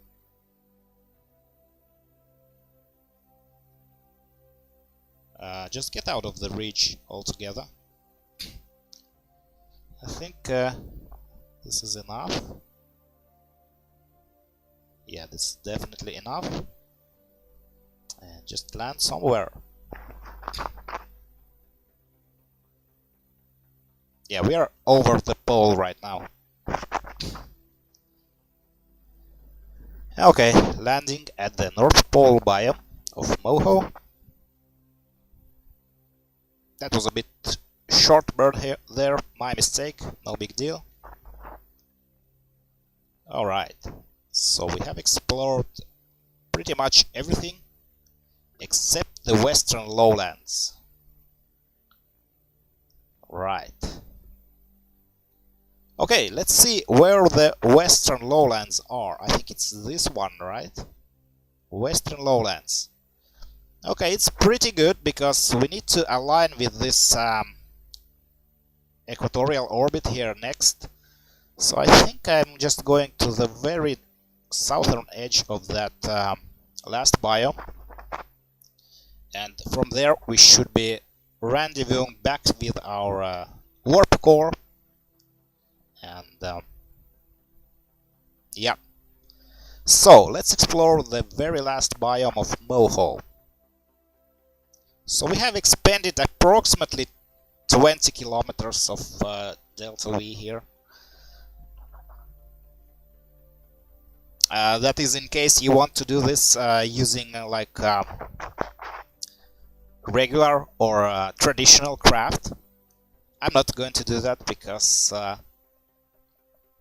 Just get out of the ridge altogether. I think this is enough. Yeah, this is definitely enough. And just land somewhere. Yeah, we are over the pole right now. Okay, landing at the North Pole biome of Moho. That was a bit short bird here, there, my mistake, no big deal. Alright, so we have explored pretty much everything except the western lowlands. Right. Okay, let's see where the western lowlands are. I think it's this one, right? Western lowlands. Okay, it's pretty good because we need to align with this equatorial orbit here next. So I think I'm just going to the very southern edge of that last biome. And from there we should be rendezvousing back with our warp core. And yeah. So let's explore the very last biome of Moho. So we have expanded approximately 20 kilometers of delta V here. That is in case you want to do this using like regular or traditional craft. I'm not going to do that because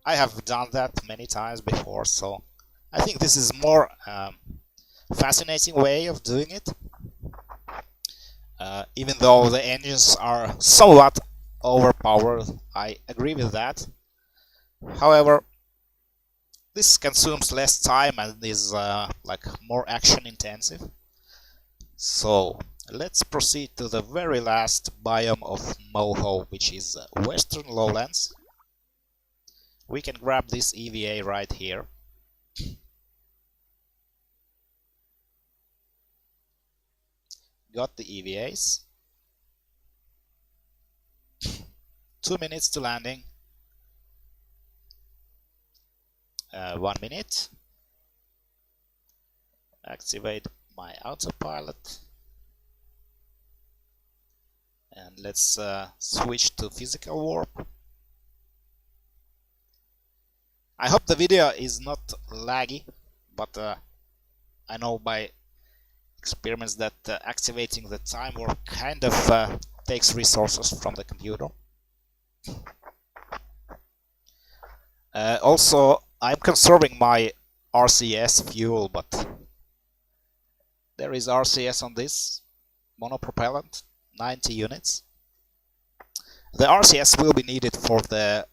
I have done that many times before, so I think this is more fascinating way of doing it. Even though the engines are somewhat overpowered, I agree with that. However, this consumes less time and is like more action intensive. So let's proceed to the very last biome of Moho, which is Western Lowlands. We can grab this EVA right here. Got the EVAs. 2 minutes to landing. 1 minute. Activate my autopilot. And let's switch to physical warp. I hope the video is not laggy, but I know by experiments that activating the time warp kind of takes resources from the computer. Also, I'm conserving my RCS fuel, but there is RCS on this monopropellant, 90 units. The RCS will be needed for the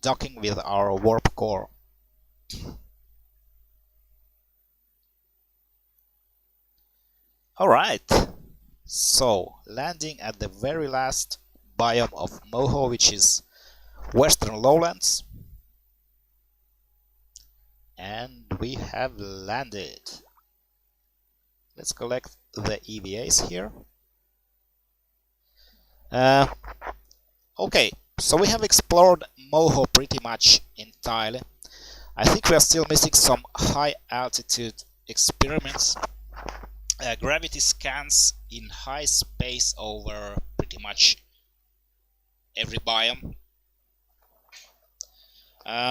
docking with our warp core. Alright, so landing at the very last biome of Moho, which is Western Lowlands. And we have landed. Let's collect the EVAs here. Okay, so we have explored Moho pretty much entirely. I think we are still missing some high altitude experiments. gravity scans in high space over pretty much every biome.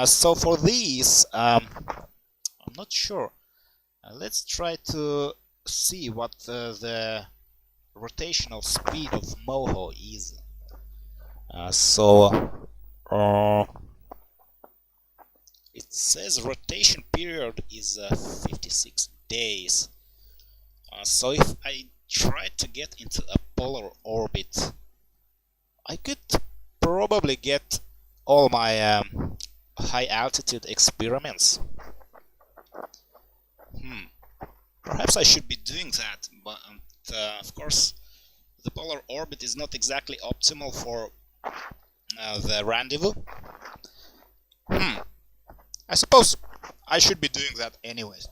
So for these, I'm not sure. Let's try to see what the rotational speed of Moho is. It says rotation period is 56 days. So if I try to get into a polar orbit, I could probably get all my high altitude experiments. Perhaps I should be doing that, but of course the polar orbit is not exactly optimal for the rendezvous. I suppose I should be doing that anyways.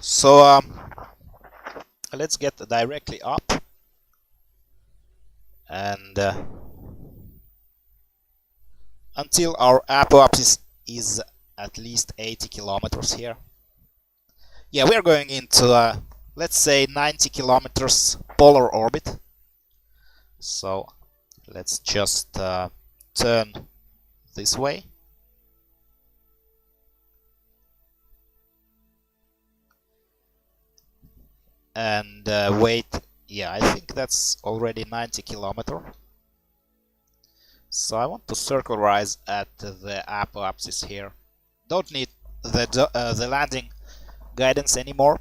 So let's get directly up and until our apoapsis is at least 80 kilometers here. Yeah, we are going into let's say 90 kilometers polar orbit. So let's just turn this way. And wait, yeah, I think that's already 90 kilometers. So I want to circularize at the apoapsis here. Don't need the landing guidance anymore.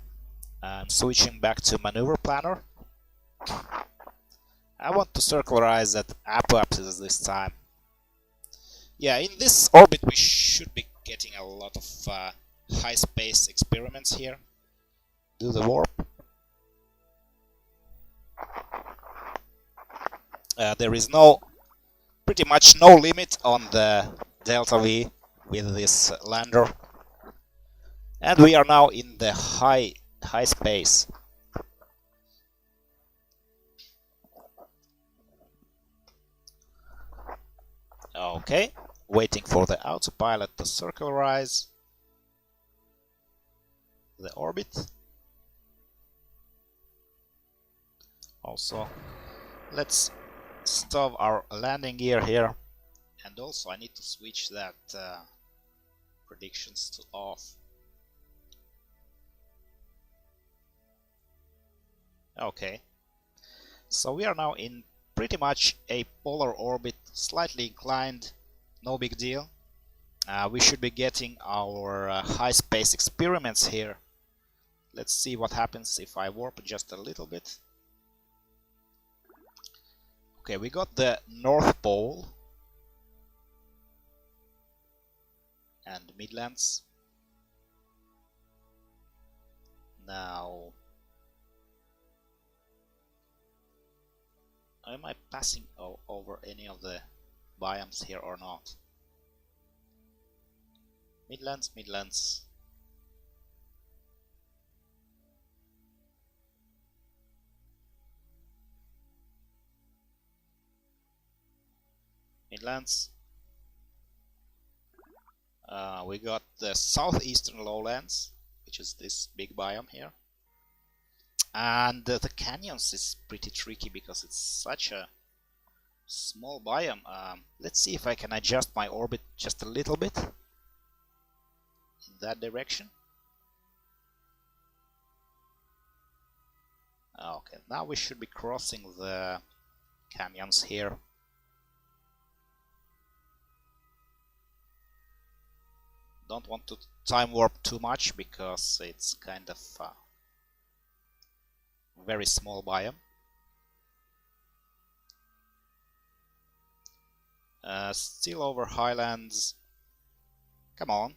I'm switching back to maneuver planner. I want to circularize at apoapsis this time. Yeah, in this orbit we should be getting a lot of high space experiments here. Do the warp. There is pretty much no limit on the delta V with this lander, and we are now in the high space. Okay, waiting for the autopilot to circularize the orbit. Also, let's stop our landing gear here, and also I need to switch that predictions to off. Okay, so we are now in pretty much a polar orbit, slightly inclined, no big deal. We should be getting our high space experiments here. Let's see what happens if I warp just a little bit. Okay, we got the North Pole and Midlands. Now, am I passing over any of the biomes here or not? Midlands, Midlands. Midlands. We got the southeastern lowlands, which is this big biome here. And the canyons is pretty tricky because it's such a small biome. Let's see if I can adjust my orbit just a little bit in that direction. Okay, now we should be crossing the canyons here. Don't want to time warp too much because it's kind of very small biome. Still over highlands. Come on.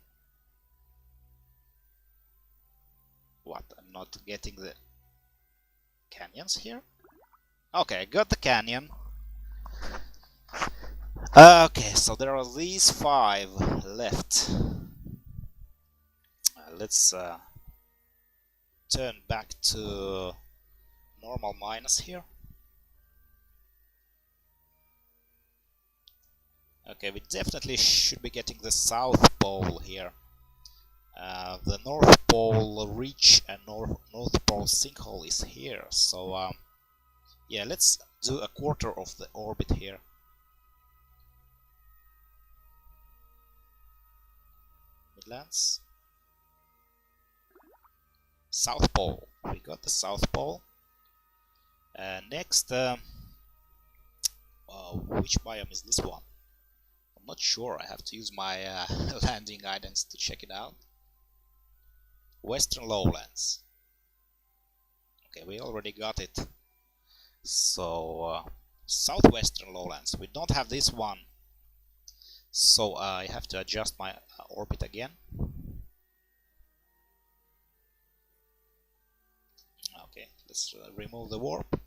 What? I'm not getting the canyons here? Okay, got the canyon. Okay, so there are these 5 left. Let's turn back to normal minus here. Okay, we definitely should be getting the South Pole here. The North Pole ridge and North Pole sinkhole is here, so yeah, let's do a quarter of the orbit here. Midlands. South Pole. We got the South Pole. Next, which biome is this one? I'm not sure. I have to use my landing guidance to check it out. Western Lowlands. Okay, we already got it. So, Southwestern Lowlands. We don't have this one. So, I have to adjust my orbit again. Okay, let's remove the warp.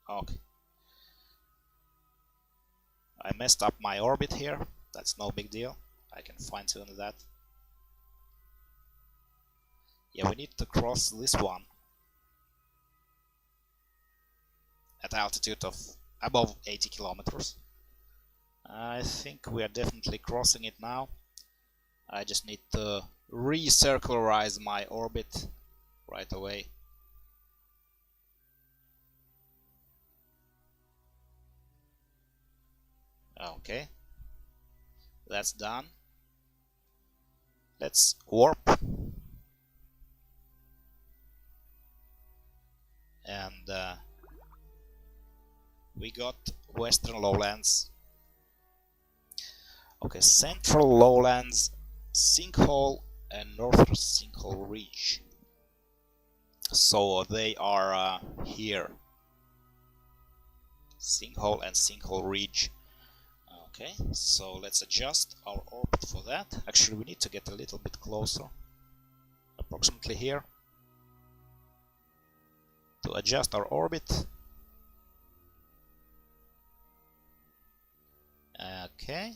Okay. I messed up my orbit here. That's no big deal. I can fine tune that. Yeah, we need to cross this one at altitude of above 80 kilometers. I think we are definitely crossing it now. I just need to recircularize my orbit right away. Okay, that's done. Let's warp. And we got Western Lowlands. Okay, Central Lowlands, Sinkhole and Northern Sinkhole Ridge. So they are here. Sinkhole and Sinkhole Ridge. Okay, so let's adjust our orbit for that. Actually, we need to get a little bit closer. Approximately here. To adjust our orbit. Okay.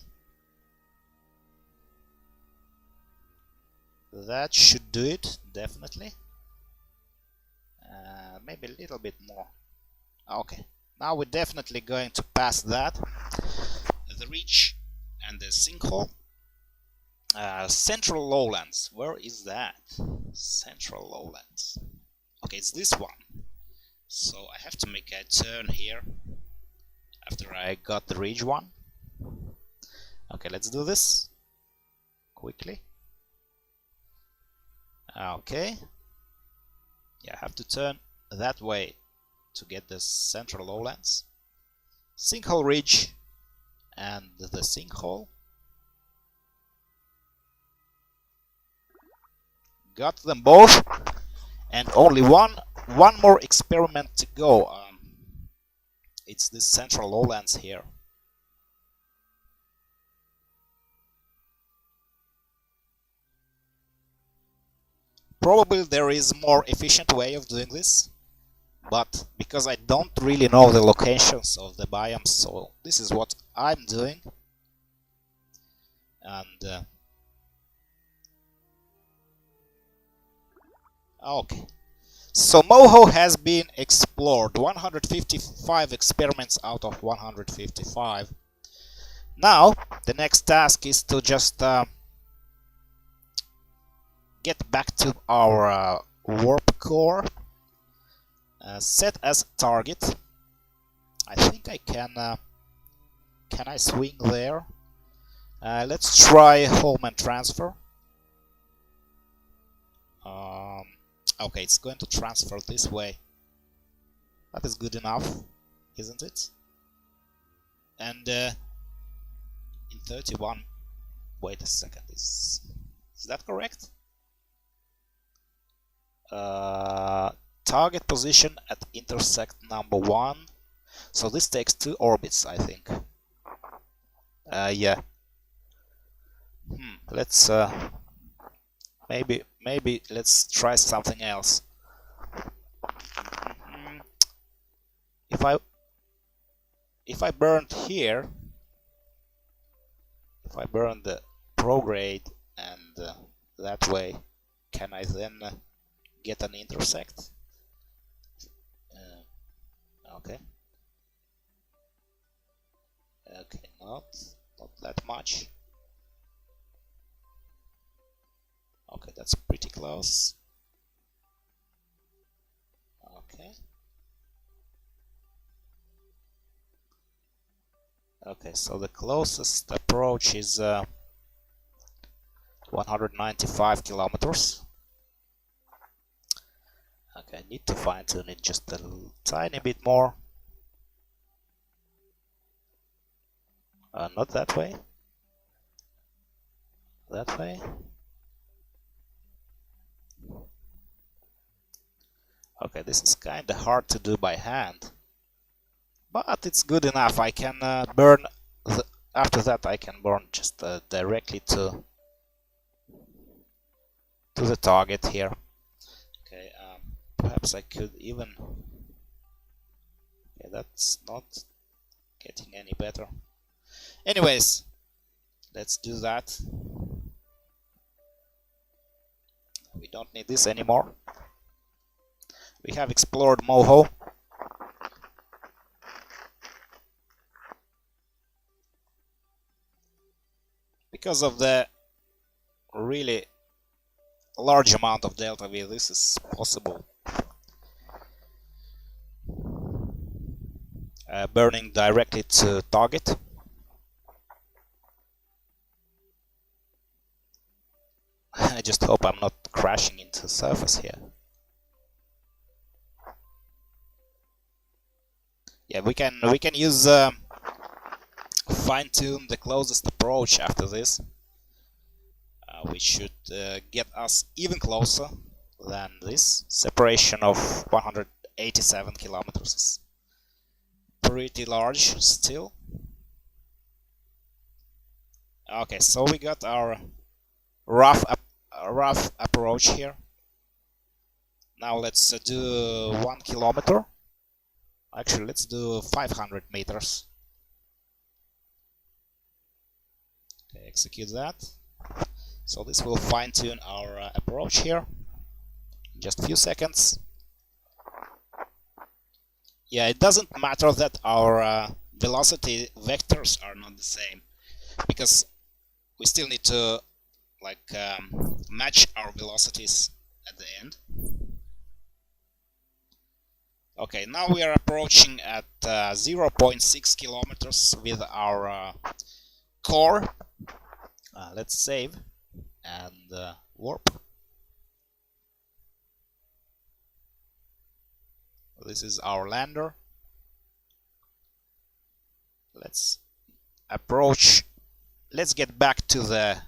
That should do it, definitely. Maybe a little bit more. Okay, now we're definitely going to pass that. The ridge and the sinkhole. Central Lowlands, where is that? Central Lowlands. Okay, it's this one. So I have to make a turn here after I got the ridge one. Okay, let's do this quickly. Okay. Yeah, I have to turn that way to get the Central Lowlands. Sinkhole Ridge and the sinkhole. Got them both, and only one more experiment to go. It's the Central Lowlands here. Probably there is a more efficient way of doing this, but because I don't really know the locations of the biomes, so this is what I'm doing. And okay, so Moho has been explored. 155 experiments out of 155. Now the next task is to just get back to our warp core. Set as target. I think I can. Can I swing there? Let's try home and transfer. Okay, it's going to transfer this way. That is good enough, isn't it? And in 31. Wait a second. Is that correct? Target position at intersect number 1. So this takes 2 orbits, I think. Yeah. Let's maybe let's try something else. If I burned here, if I burn the prograde and that way, can I then get an intersect? Okay. Okay, not that much. close. Okay. Okay, so the closest approach is 195 kilometers. Okay, I need to fine tune it just a tiny bit more. Not that way. That way. Okay, this is kinda hard to do by hand, but it's good enough. I can burn. After that, I can burn just directly to the target here. Okay, perhaps I could even. Okay, that's not getting any better. Anyways, let's do that. We don't need this anymore. We have explored Moho. Because of the really large amount of delta V, this is possible. Burning directly to target. I just hope I'm not crashing into the surface here. Yeah, we can use fine-tune the closest approach after this. Which should get us even closer than this. Separation of 187 kilometers is pretty large still. Okay, so we got our rough approach here. Now let's do 1 kilometer. Actually, let's do 500 meters. Okay, execute that. So this will fine-tune our approach here in just a few seconds. Yeah, it doesn't matter that our velocity vectors are not the same, because we still need to match our velocities at the end. Okay, now we are approaching at 0.6 kilometers with our core. Let's save and warp. This is our lander. Let's approach. Let's get back to the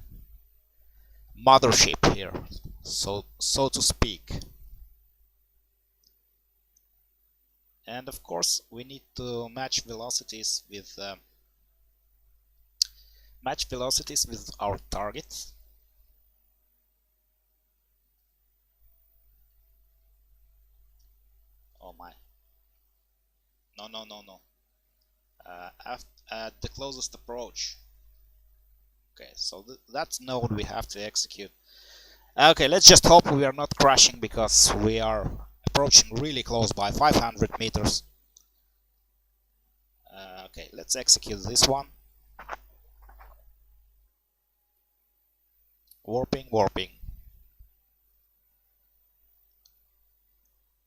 mothership here, so to speak. And of course, we need to match velocities with our target. Oh my! No! At the closest approach. Okay, so that's node we have to execute. Okay, let's just hope we are not crashing, because we are approaching really close by 500 meters. Okay, let's execute this one. Warping.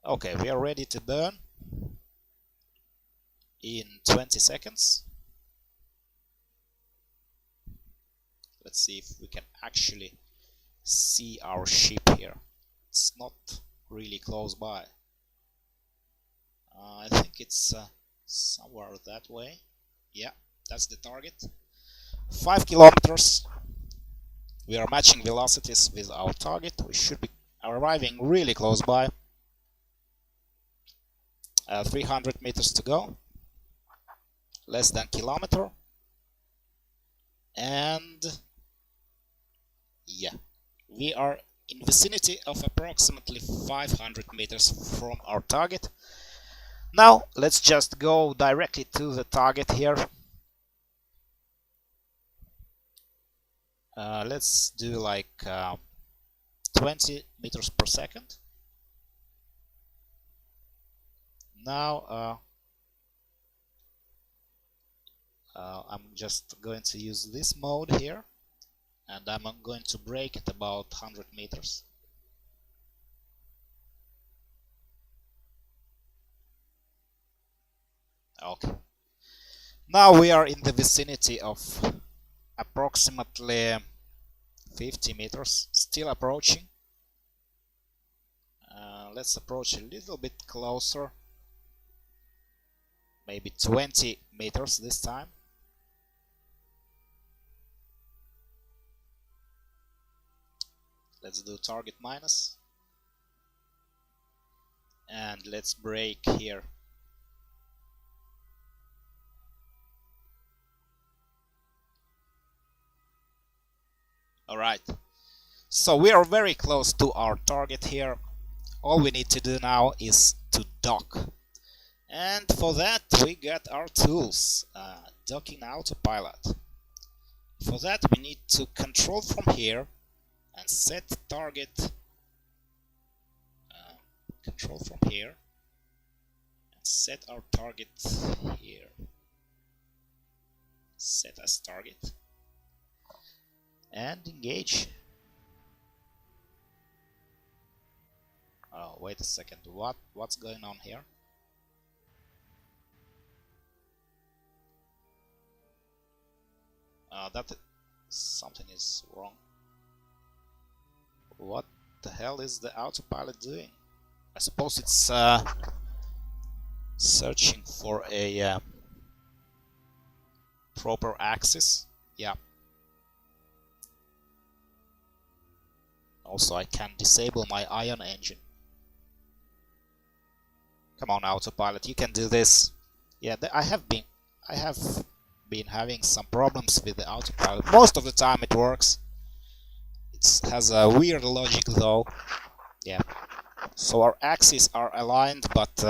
Okay, we are ready to burn in 20 seconds. Let's see if we can actually see our ship here. It's not really close by. I think it's somewhere that way. Yeah, that's the target. 5 kilometers. We are matching velocities with our target. We should be arriving really close by. 300 meters to go. Less than kilometer. And yeah, we are in vicinity of approximately 500 meters from our target. Now let's just go directly to the target here. Let's do like 20 meters per second. Now I'm just going to use this mode here, and I'm going to brake at about 100 meters. Okay. Now we are in the vicinity of approximately 50 meters, still approaching. Let's approach a little bit closer, maybe 20 meters this time. Let's do target minus, and let's brake here. Alright, so we are very close to our target here. All we need to do now is to dock, and for that we got our tools, docking autopilot. For that we need to control from here and set target, control from here and set our target here, set as target, and engage. Oh, wait a second, what's going on here? Something is wrong. What the hell is the autopilot doing? I suppose it's searching for a proper axis. Yeah. Also, I can disable my ion engine. Come on, autopilot, you can do this. Yeah, I have been having some problems with the autopilot. Most of the time it works. It has a weird logic though. Yeah. So our axes are aligned, but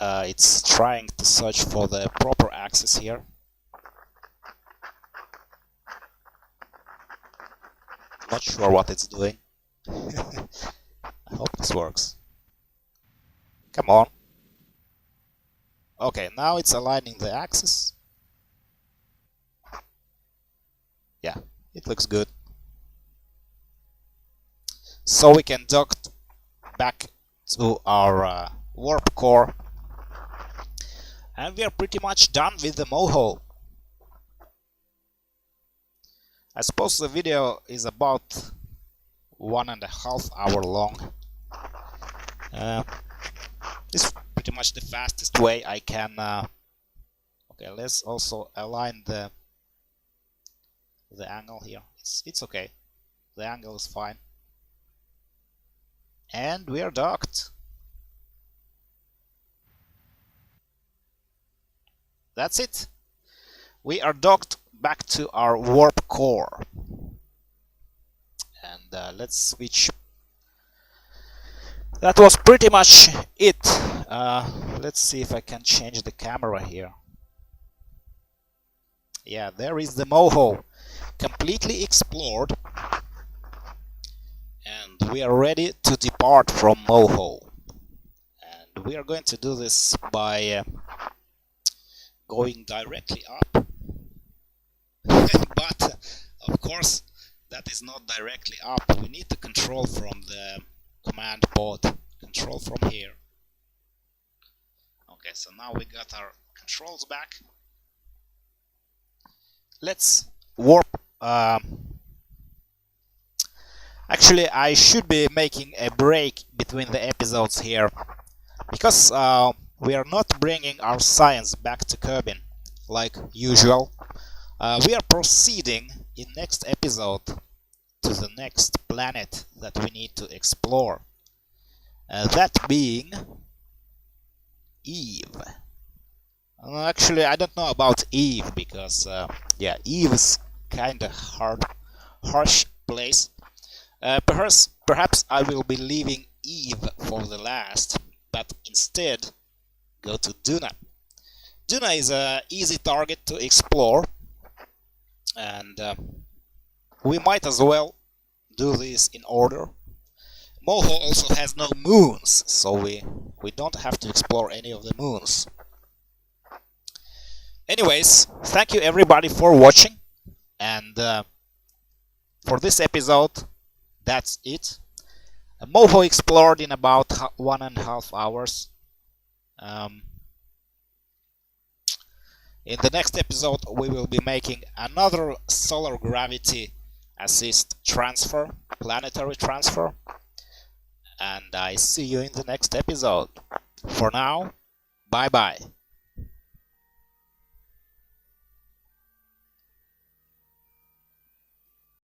it's trying to search for the proper axis here. Not sure what it's doing. I hope this works. Come on. Okay, now it's aligning the axis. Yeah, it looks good. So we can dock back to our warp core. And we are pretty much done with the Moho. I suppose the video is about 1.5 hours long. This is pretty much the fastest way I can. Okay, let's also align the angle here. It's okay. The angle is fine. And we are docked. That's it. We are docked back to our warp core. And let's switch. That was pretty much it. Let's see if I can change the camera here. Yeah, there is the Moho, completely explored. And we are ready to depart from Moho. And we are going to do this by going directly up. But of course that is not directly up. We need to control from the command pod. Control from here. Okay, so now we got our controls back. Let's warp. Actually, I should be making a break between the episodes here, because we are not bringing our science back to Kerbin like usual. We are proceeding in next episode to the next planet that we need to explore. That being Eve. Actually, I don't know about Eve, because yeah, Eve is kind of harsh place. Perhaps I will be leaving Eve for the last, but instead go to Duna. Duna is an easy target to explore, and we might as well do this in order. Moho also has no moons, so we don't have to explore any of the moons. Anyways, thank you everybody for watching, and for this episode, that's it. Moho explored in about 1.5 hours. In the next episode, we will be making another solar gravity assist transfer, planetary transfer, and I see you in the next episode. For now, bye bye.